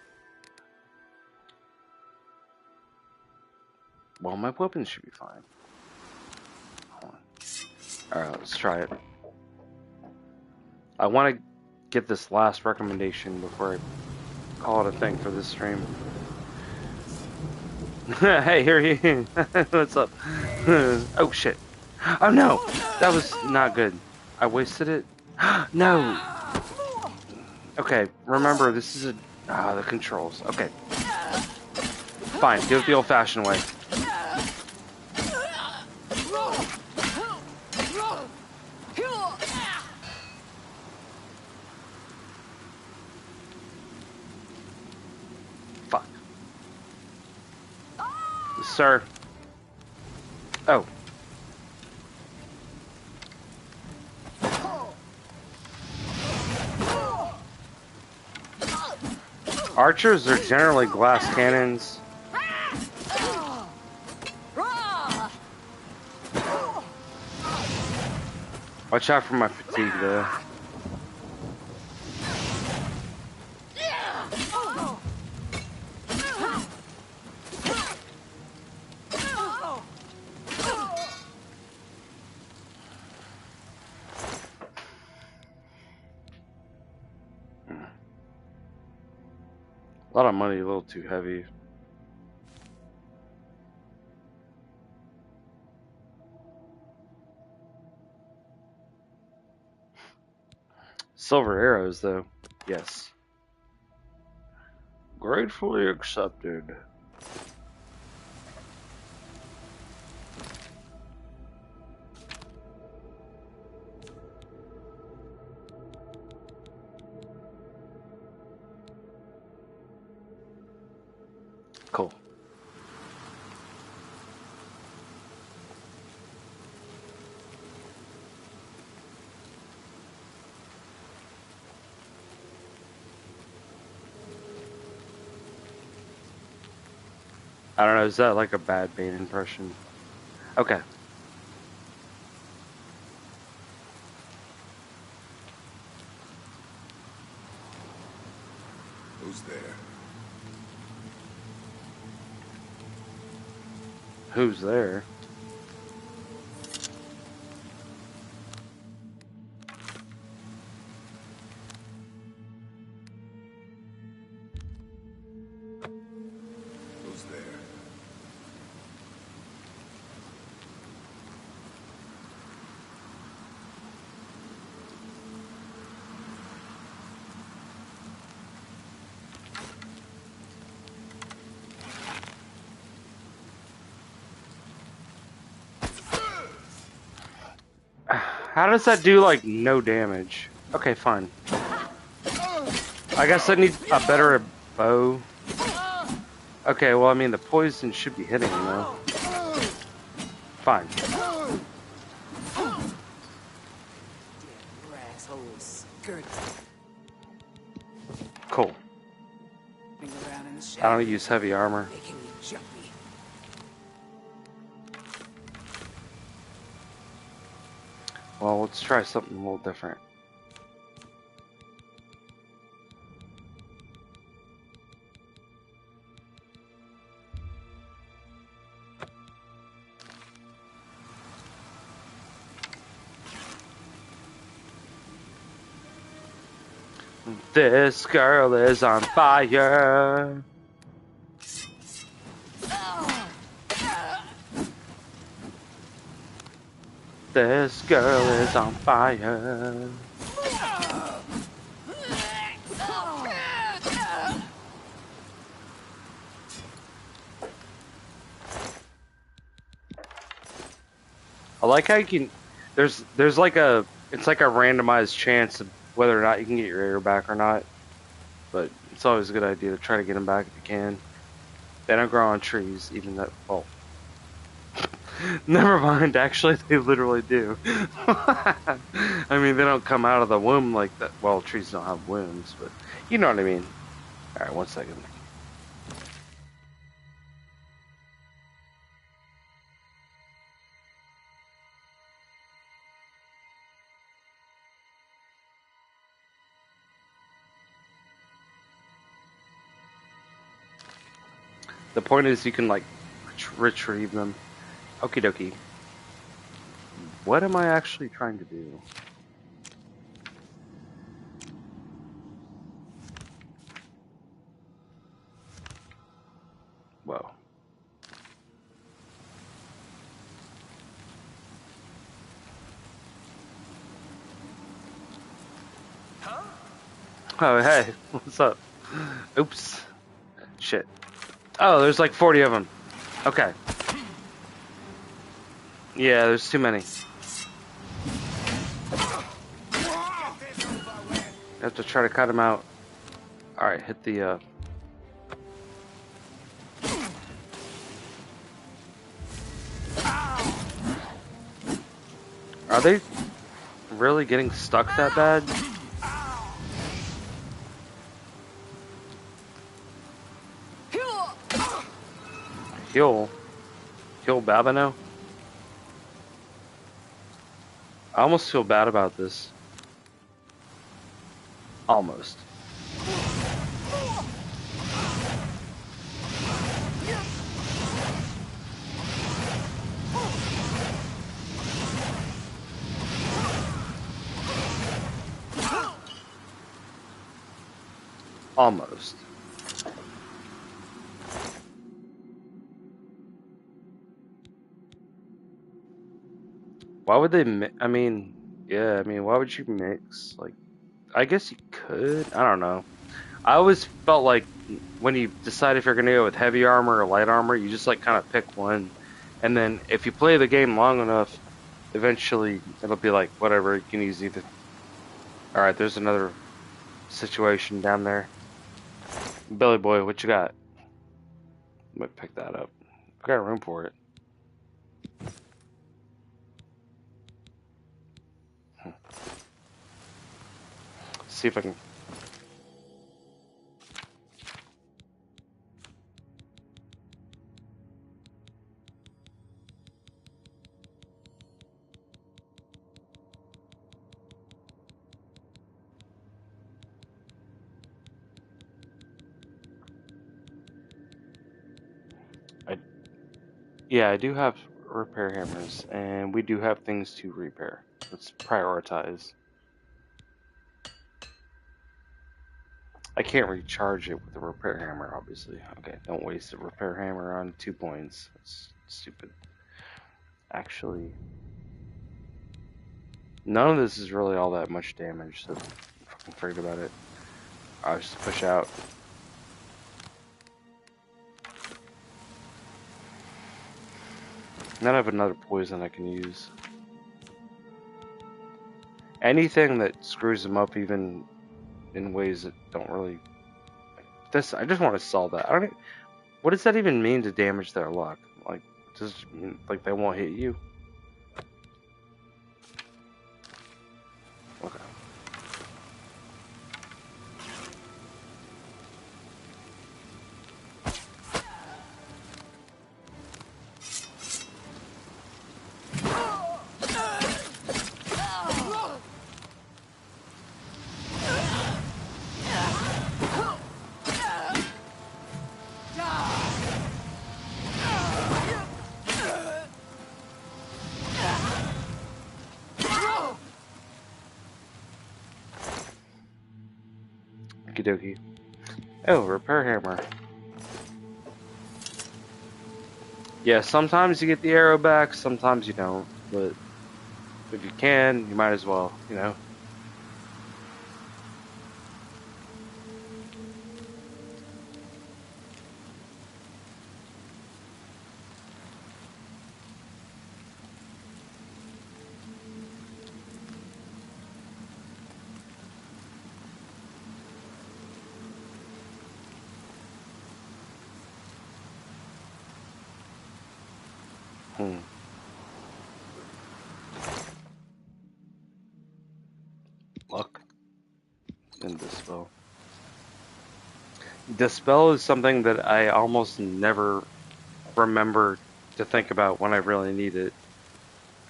Well, my weapons should be fine. Alright, let's try it. I want to get this last recommendation before I call it a thing for this stream. Hey, here he is. What's up? Oh, shit. Oh, no! That was not good. I wasted it. No! Okay, remember, this is a... Ah, the controls. Okay. Fine, do it the old-fashioned way. Sir. Oh. Archers are generally glass cannons. Watch out for my fatigue, though. A lot of money, a little too heavy. Silver arrows, though. Yes. Gratefully accepted. Cool. I don't know, is that like a bad Bane impression? Okay. Who's there? Who's there? Who's there? How does that do, like, no damage? Okay, fine. I guess I need a better bow. Okay, well, I mean, the poison should be hitting, though. Fine. Cool. I don't use heavy armor. Well, let's try something a little different. This girl is on fire. This girl is on fire. I like how you can. There's like a. It's like a randomized chance of whether or not you can get your arrow back or not. But it's always a good idea to try to get them back if you can. They don't grow on trees, even that. Well, never mind. Actually, they literally do. I mean, they don't come out of the womb like that. Well, trees don't have wombs, but you know what I mean. All right, 1 second. The point is you can, like, retrieve them. Okie dokie. What am I actually trying to do? Whoa. Huh? Oh, hey. What's up? Oops. Shit. Oh, there's like 40 of them. Okay. Yeah, there's too many. I have to try to cut them out. Alright, hit the, Are they really getting stuck that bad? Heal Babino? I almost feel bad about this. Almost. Almost. Why would they I mean, yeah, I mean, why would you mix? Like, I guess you could. I don't know. I always felt like when you decide if you're going to go with heavy armor or light armor, you just like kind of pick one. And then if you play the game long enough, eventually it'll be like, whatever, you can use either. Alright, there's another situation down there. Billy boy, what you got? I might pick that up. I got room for it. See if I can. Yeah, I do have repair hammers, and we do have things to repair. Let's prioritize. I can't recharge it with a repair hammer, obviously. Okay, don't waste a repair hammer on 2 points. That's stupid. Actually, none of this is really all that much damage, so I'm fucking afraid about it. I'll just push out. Then I have another poison I can use. Anything that screws them up, even in ways that don't really. Like this, I just want to solve that. I don't. What does that even mean to damage their luck? Like, does it mean like they won't hit you? Okay. Okie dokie. Oh, repair hammer. Yeah, sometimes you get the arrow back, sometimes you don't. But if you can, you might as well, you know. Luck and dispel. Dispel is something that I almost never remember to think about when I really need it.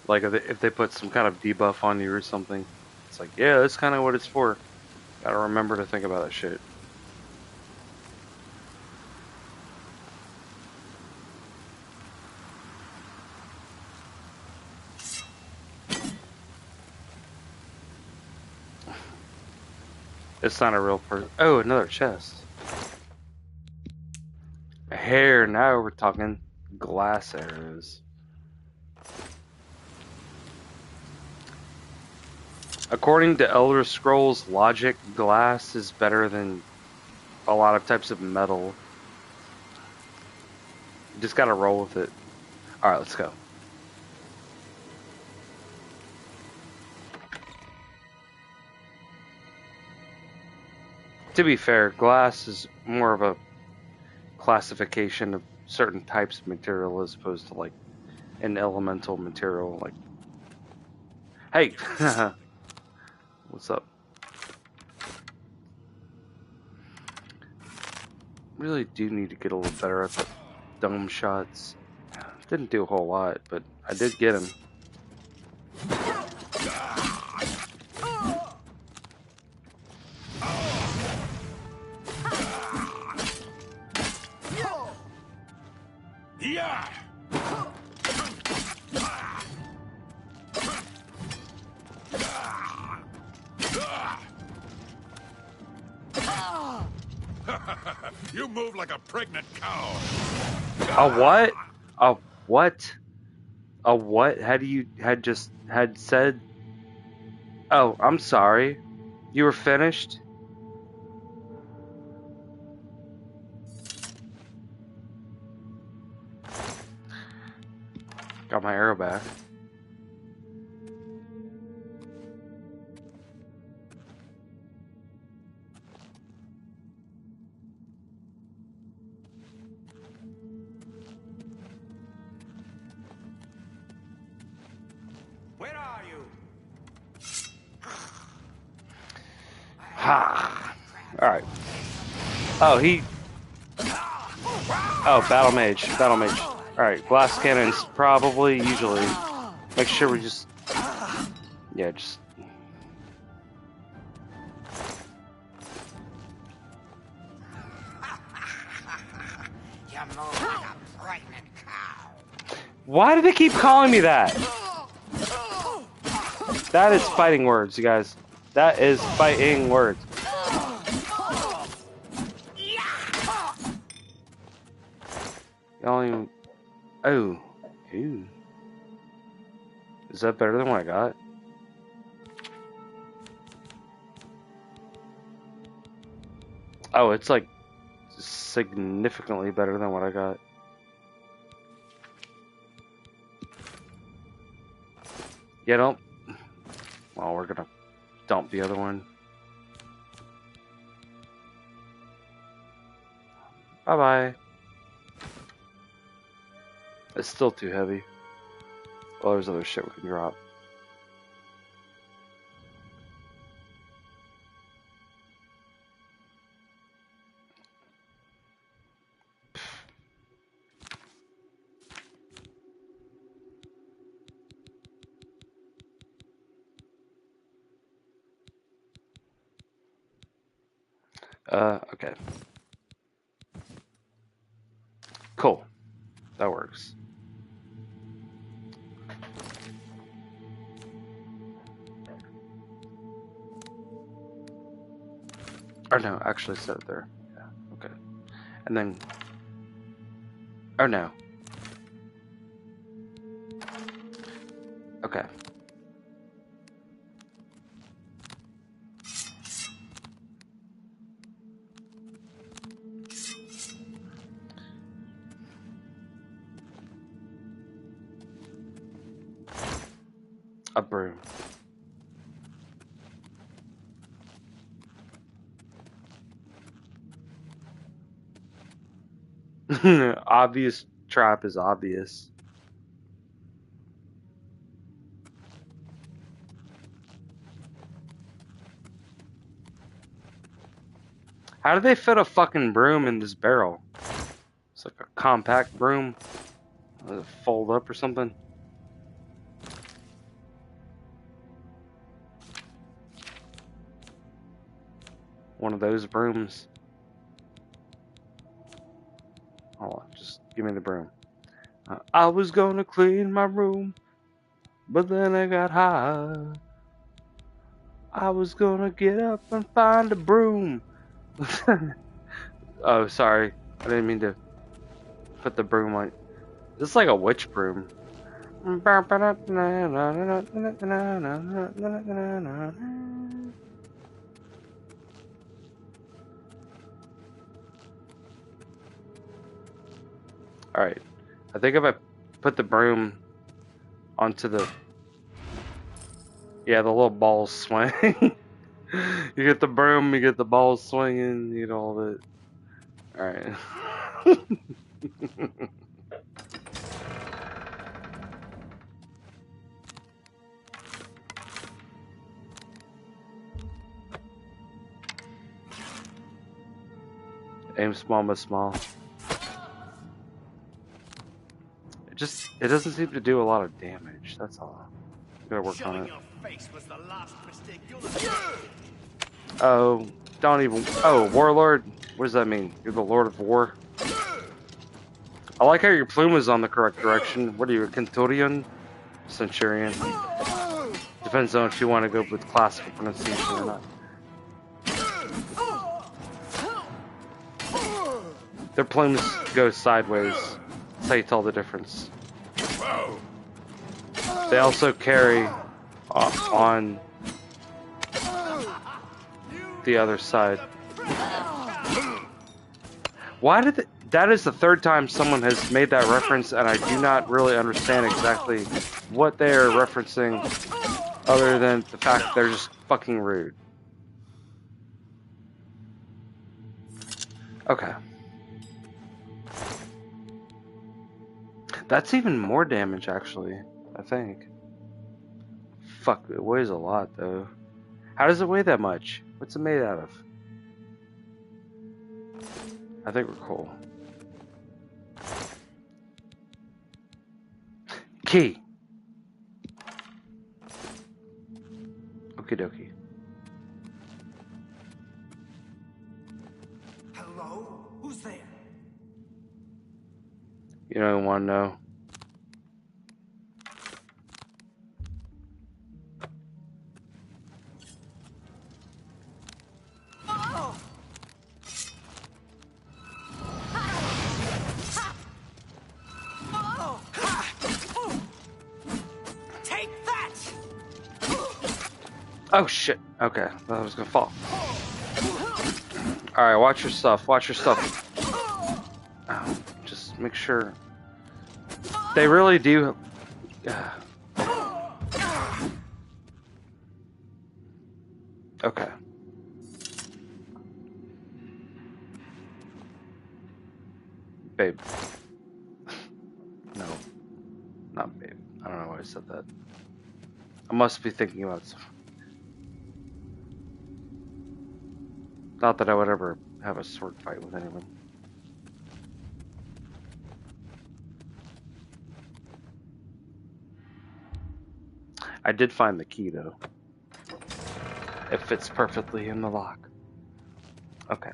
Like if they put some kind of debuff on you or something, it's like, yeah, that's kind of what it's for. Gotta remember to think about that shit. It's not a real person. Oh, another chest. A hair. Now we're talking glass arrows. According to Elder Scrolls logic, glass is better than a lot of types of metal. You just gotta roll with it. Alright, let's go. To be fair, glass is more of a classification of certain types of material as opposed to like an elemental material. Like Hey! What's up? Really do need to get a little better at the dome shots. Didn't do a whole lot, but I did get him. Yeah. You move like a pregnant cow. A what? A what? A what? Had said? Oh, I'm sorry. You were finished? Got my arrow back. Where are you? Ha! Alright. Oh, he... Oh, Battle Mage. Battle Mage. Alright, blast cannons probably, usually. Make sure we just... Yeah, just... You move like a pregnant cow. Why do they keep calling me that? That is fighting words, you guys. That is fighting words. Y'all even... Oh. Ooh. Is that better than what I got? Oh, it's like significantly better than what I got. Yeah, don't... Well, we're gonna dump the other one. Bye-bye. It's still too heavy. Oh, there's other shit we can drop. Okay. Cool. That works. Or no, actually set it there. Yeah, okay. And then... Oh no. Okay. A broom. Obvious trap is obvious. How do they fit a fucking broom in this barrel? It's like a compact broom. Does it fold up or something? One of those brooms. Hold on, just give me the broom. I was gonna clean my room, but then I got high. I was gonna get up and find a broom. Oh, sorry. I didn't mean to put the broom on. This is like a witch broom. Alright. I think if I put the broom onto the... Yeah, the little balls swing. You get the broom, you get the balls swinging, you get all of it. Alright. Aim small, miss small. It doesn't seem to do a lot of damage. That's all. Gotta work on it. Oh, don't even. Oh, Warlord. What does that mean? You're the Lord of War. I like how your plume is on the correct direction. What are you, a Centurion? Centurion. Depends on if you want to go with classical pronunciation or not. Their plumes go sideways. That's how you tell the difference. They also carry on the other side. Why did that is the third time someone has made that reference, and I do not really understand exactly what they are referencing, other than the fact that they're just fucking rude. Okay. That's even more damage, actually, I think. Fuck, it weighs a lot, though. How does it weigh that much? What's it made out of? I think we're cool. Key! Okie dokie. Hello? Who's there? You don't want to know. Take that! Oh shit. Okay, I thought I was gonna fall. Alright, watch your stuff. Watch your stuff. Oh, just make sure. They really do. Okay. Babe. No. Not babe. I don't know why I said that. I must be thinking about something. Not that I would ever have a sword fight with anyone. I did find the key, though. It fits perfectly in the lock. Okay.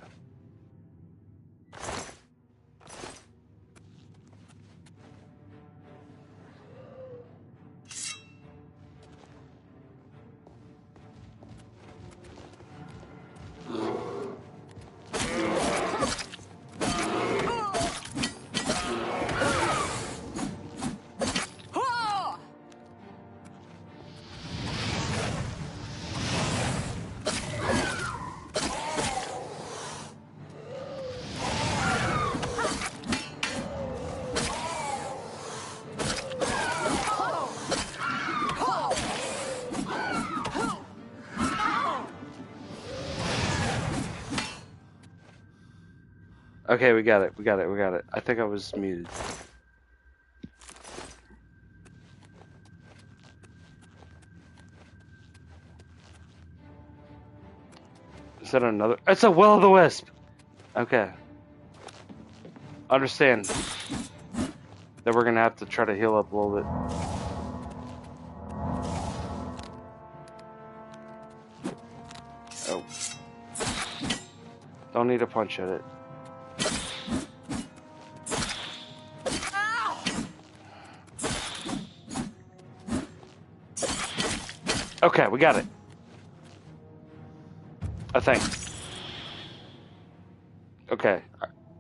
Okay, we got it. We got it. We got it. I think I was muted. Is that another? It's a will-o'-the-wisp! Okay. Understand that we're gonna have to try to heal up a little bit. Oh. Don't need to punch at it. Okay, we got it. I think. Okay,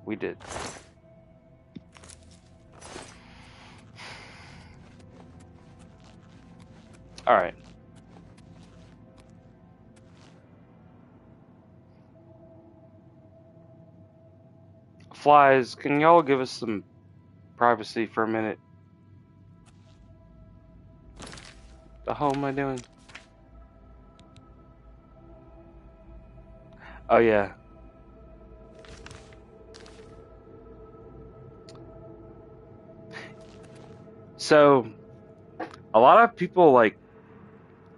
we did. All right. Flies, can y'all give us some privacy for a minute? The hell am I doing? Oh yeah. So, a lot of people like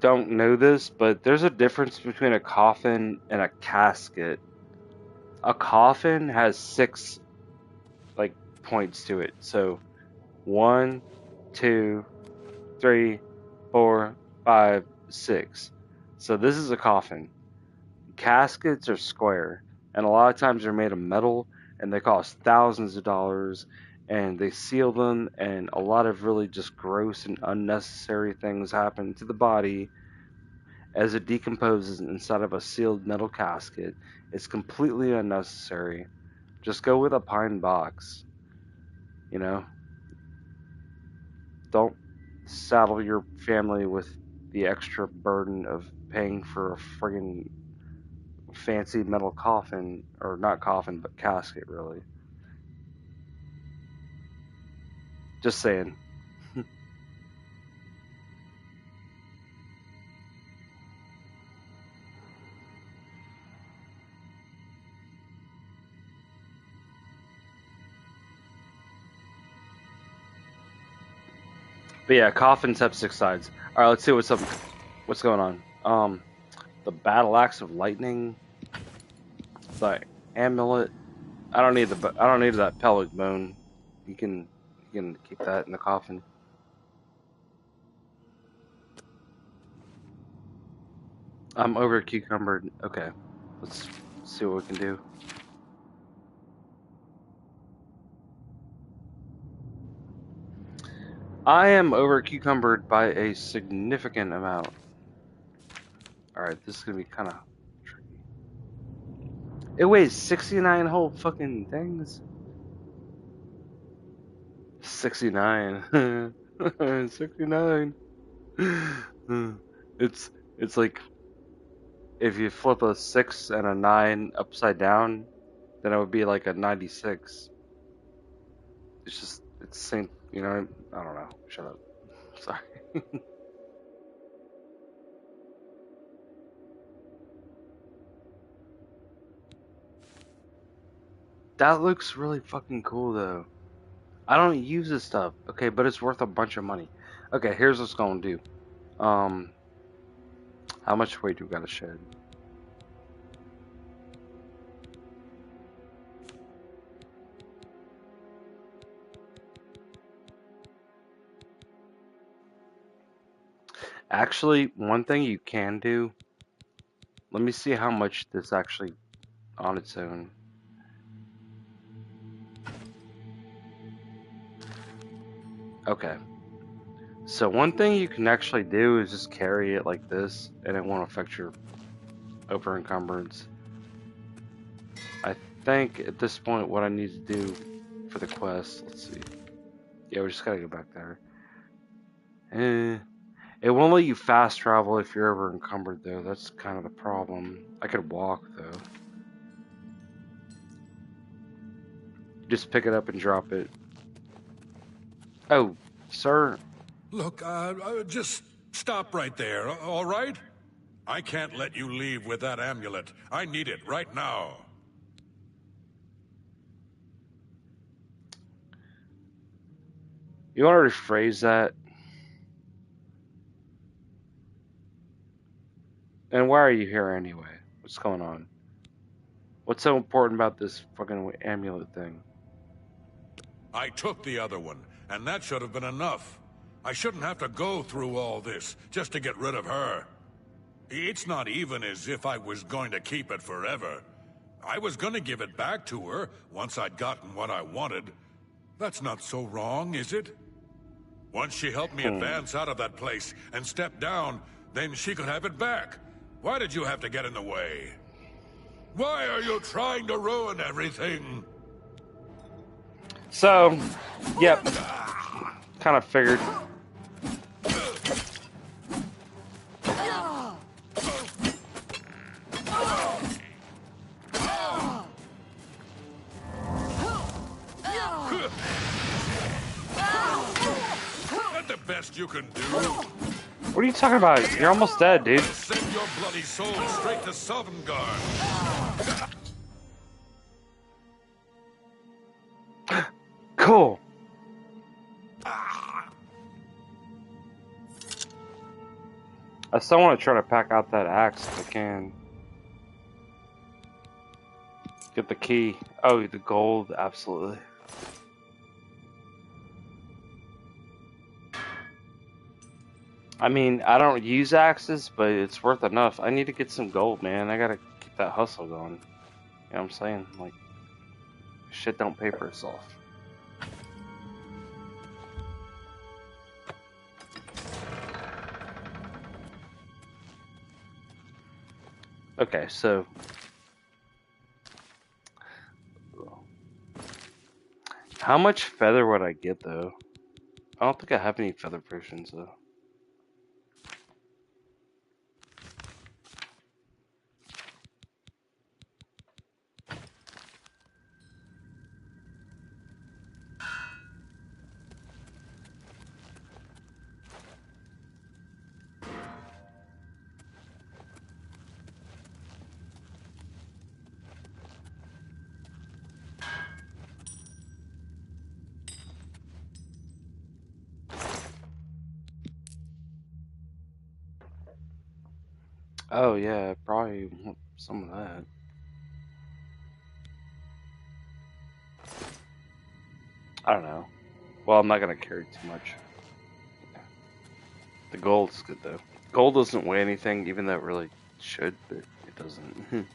don't know this, but there's a difference between a coffin and a casket. A coffin has 6 like points to it. So 1, 2, 3, 4, 5, 6. So this is a coffin. Caskets are square, and a lot of times they're made of metal, and they cost thousands of dollars, and they seal them, and a lot of really just gross and unnecessary things happen to the body as it decomposes inside of a sealed metal casket. It's completely unnecessary. Just go with a pine box. You know? Don't saddle your family with the extra burden of paying for a friggin' fancy metal coffin, or not coffin, but casket, really. Just saying. But yeah, coffins have 6 sides. All right, let's see what's up. What's going on? The battle axe of lightning, the amulet. I don't need that pellet bone. You can keep that in the coffin. I'm over cucumbered. Okay, let's see what we can do. I am over cucumbered by a significant amount. Alright, this is gonna be kind of tricky. It weighs 69 whole fucking things. 69. 69. It's like if you flip a 6 and a 9 upside down, then it would be like a 96. It's the same, you know, I don't know. Shut up. Sorry. That looks really fucking cool though. I don't use this stuff. Okay, but it's worth a bunch of money. Okay, here's what's gonna do. How much weight do we gotta shed? Actually, one thing you can do, let me see how much this actually on its own. Okay. So one thing you can actually do is just carry it like this, and it won't affect your over encumbrance. I think at this point what I need to do for the quest, let's see. Yeah, we just gotta go back there. It won't let you fast travel if you're over encumbered though. That's kind of the problem. I could walk though. Just pick it up and drop it. Oh, sir. Look, just stop right there, all right? I can't let you leave with that amulet. I need it right now. You want to rephrase that? And why are you here anyway? What's going on? What's so important about this fucking amulet thing? I took the other one, and that should have been enough. I shouldn't have to go through all this just to get rid of her. It's not even as if I was going to keep it forever. I was going to give it back to her once I'd gotten what I wanted. That's not so wrong, is it? Once she helped me advance out of that place and step down, then she could have it back. Why did you have to get in the way? Why are you trying to ruin everything? So, yep. Kind of figured. That's the best you can do. What are you talking about? You're almost dead, dude. Send your bloody soul straight to Sovngarde. Cool. I still want to try to pack out that axe if I can. Get the key. Oh, the gold, absolutely. I mean, I don't use axes, but it's worth enough. I need to get some gold, man. I gotta keep that hustle going. You know what I'm saying? Like, shit don't pay for itself. Okay, so how much feather would I get though? I don't think I have any feather potions though. Oh yeah, probably want some of that. I don't know. Well, I'm not gonna carry too much. The gold's good though. Gold doesn't weigh anything, even though it really should, but it doesn't.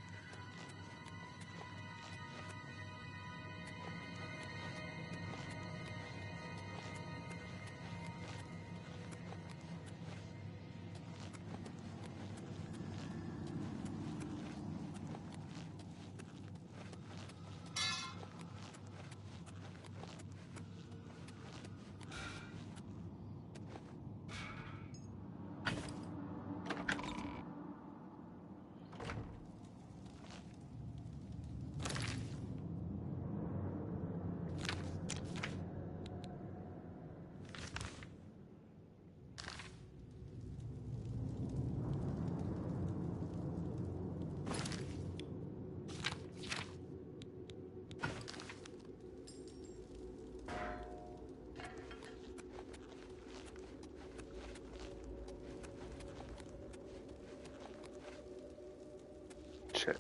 Shit.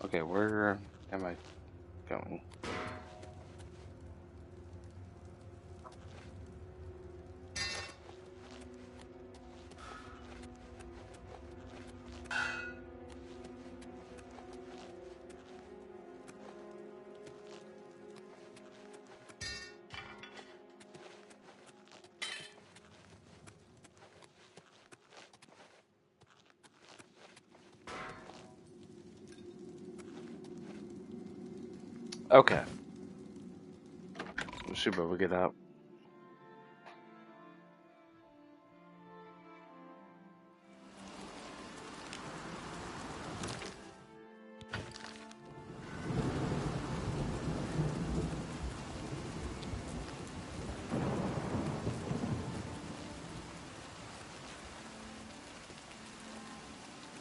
Okay, where am I going? Okay. We should be able to get out.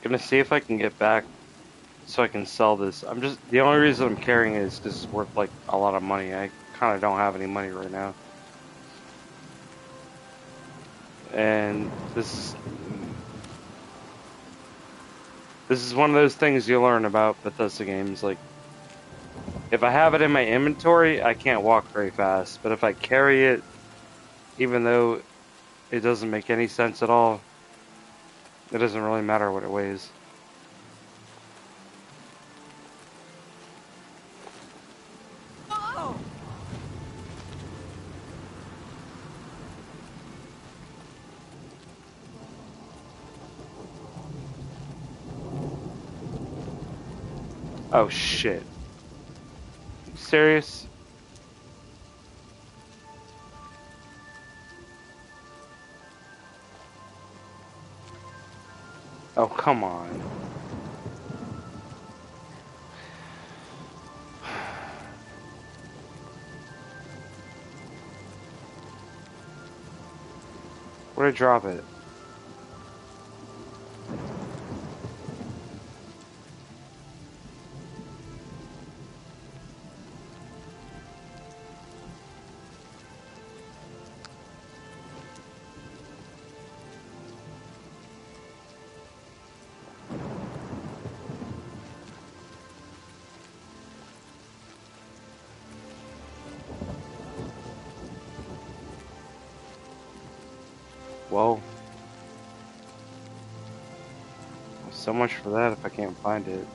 Gonna see if I can get back so I can sell this. The only reason I'm carrying it is because it's worth like a lot of money. I kind of don't have any money right now. And this is one of those things you learn about Bethesda games. Like, if I have it in my inventory, I can't walk very fast. But if I carry it, even though it doesn't make any sense at all, it doesn't really matter what it weighs. Oh shit. You serious? Oh, come on. Where'd I drop it? Well, so much for that if I can't find it.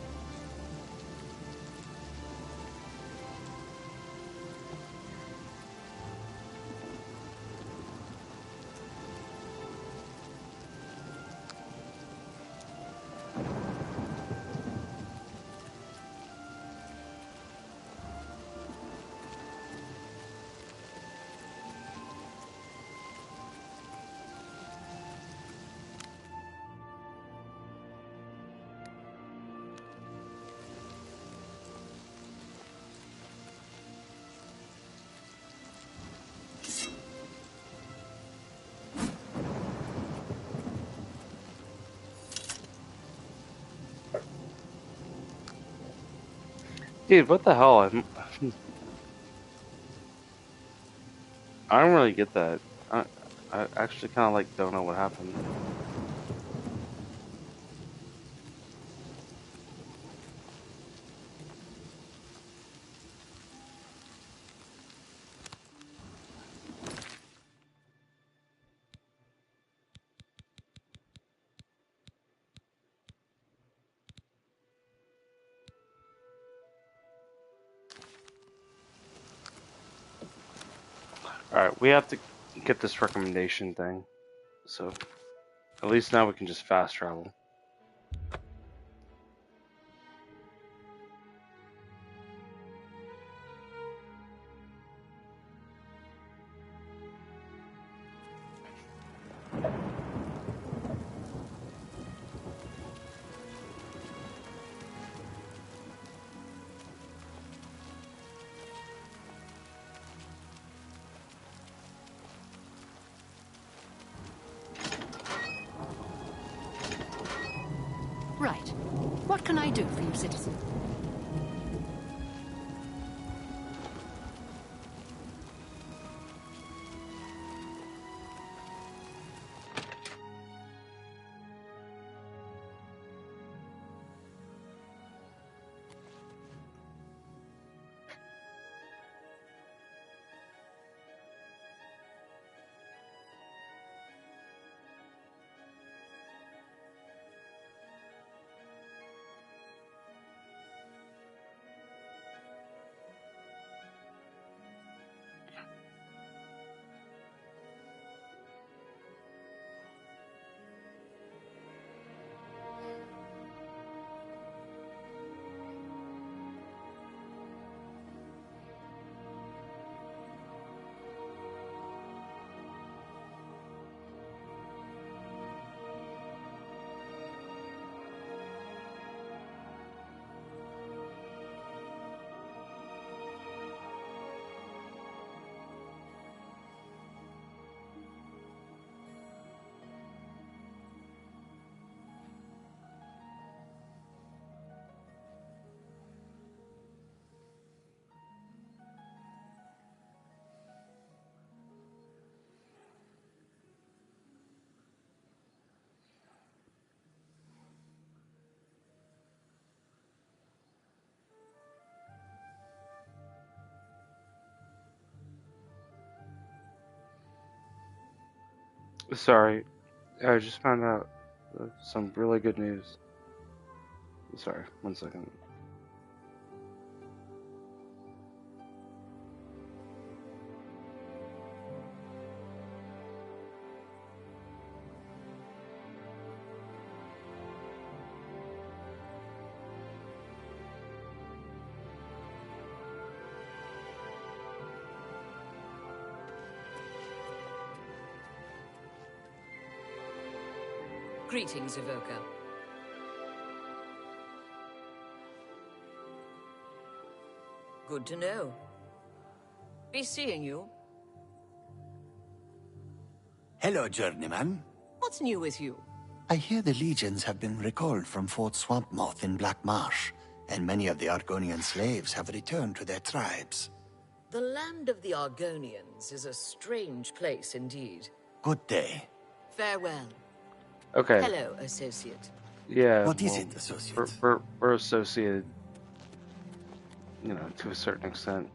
Dude, what the hell? I don't really get that. I actually kind of like don't know what happened. Alright, we have to get this recommendation thing. So, at least now we can just fast travel. Right. What can I do for you, citizen? Sorry, I just found out some really good news. Sorry, 1 second. Greetings, Evoker. Good to know. Be seeing you. Hello, journeyman. What's new with you? I hear the legions have been recalled from Fort Swampmoth in Black Marsh, and many of the Argonian slaves have returned to their tribes. The land of the Argonians is a strange place indeed. Good day. Farewell. Okay. Hello, associate. Yeah. What is it, associate? We're associated, you know, to a certain extent.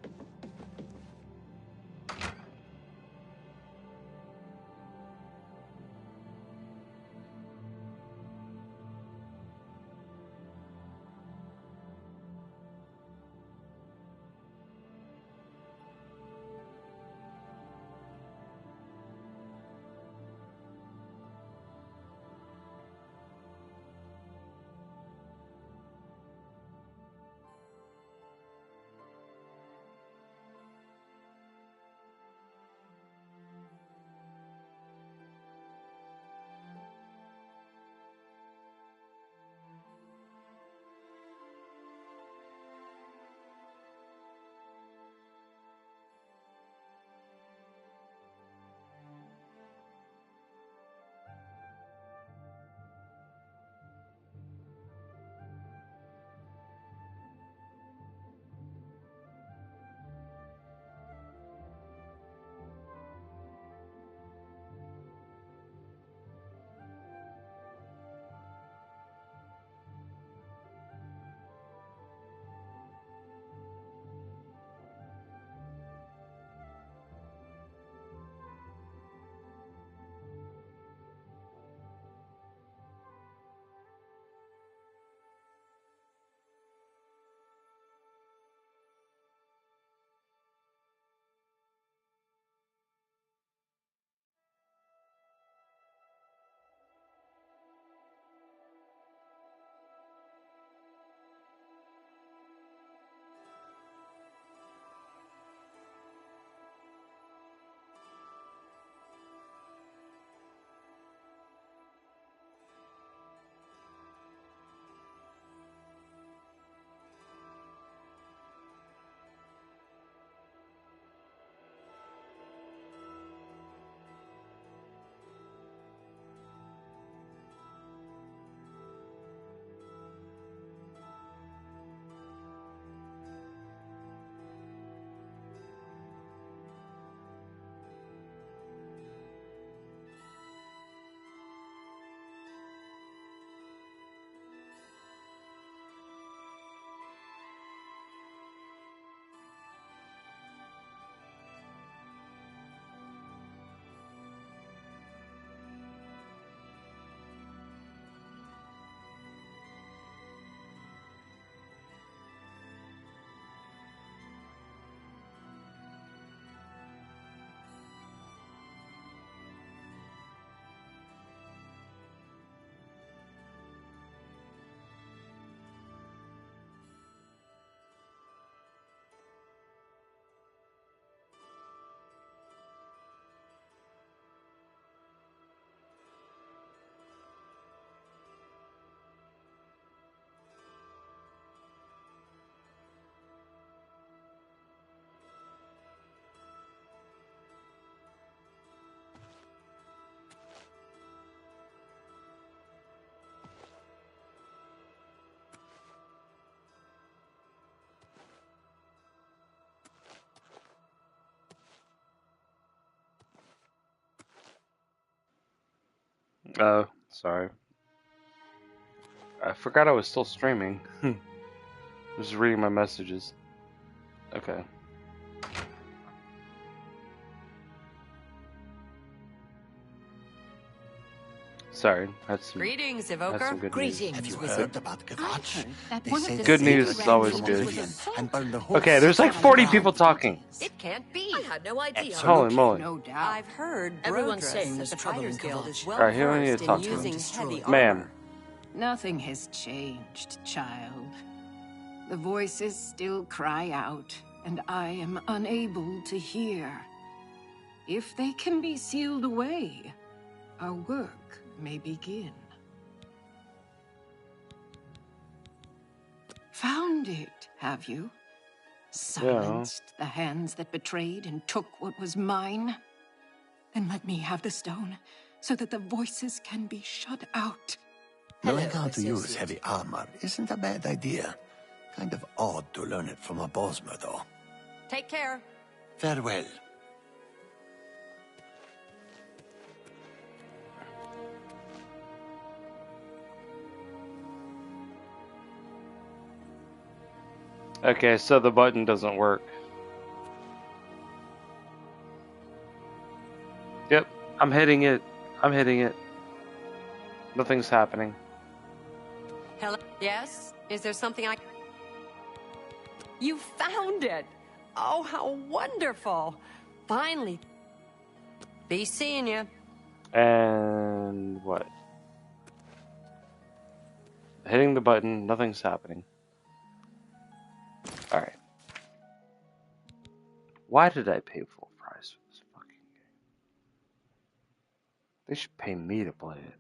Oh, sorry. I forgot I was still streaming. Just reading my messages. Okay. Sorry, had some. Greetings, Had Evoker. some good Greetings, news. Have you wizard. heard about Gavach? They say Good the news Satan is ran always from good. Oblivion and burned the whole Okay, there's like city 40 down. people talking. It can't be. I had no idea. Holy moly. No doubt. I've heard Everyone's Brodress saying at there's the trouble Fighters in Guild is Kavach. well Alright, who do I need to versed talk in to? using heavy Ma'am. armor. Nothing has changed, child. The voices still cry out, and I am unable to hear. If they can be sealed away, our work may begin. Found it, have you? Silenced the hands that betrayed and took what was mine? Then let me have the stone, so that the voices can be shut out. Knowing how to use heavy armor isn't a bad idea. Kind of odd to learn it from a Bosmer, though. Take care. Farewell. Okay, so the button doesn't work. Yep, I'm hitting it. I'm hitting it. Nothing's happening. Hello? Yes? Is there something I... You found it! Oh, how wonderful! Finally. Be seeing you. And what? Hitting the button, nothing's happening. Alright. Why did I pay full price for this fucking game? They should pay me to play it.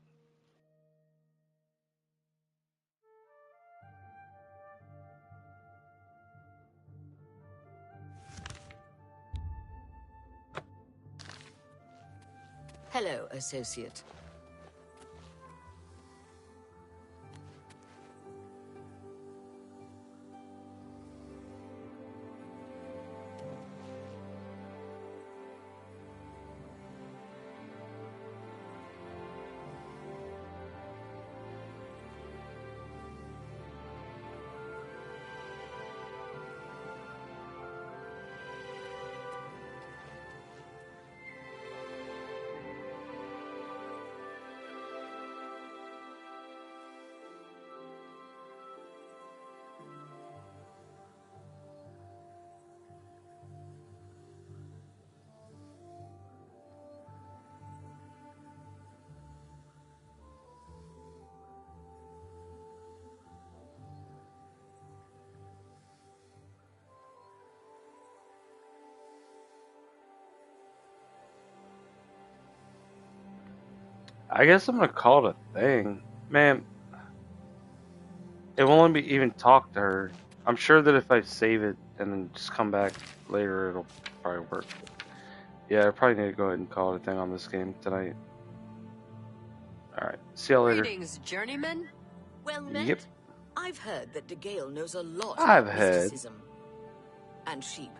Hello, associate. I guess I'm gonna call it a thing. Man, it won't let me even talk to her. I'm sure that if I save it and then just come back later, it'll probably work. Yeah, I probably need to go ahead and call it a thing on this game tonight. Alright, see you later. Greetings, journeyman. Well met. Yep. I've heard that DeGale knows a lot I've about heard. mysticism. And sheep.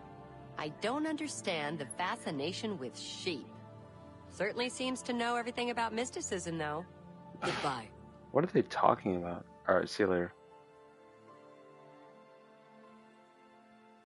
I don't understand the fascination with sheep. Certainly seems to know everything about mysticism, though. Goodbye. What are they talking about? Alright, see you later.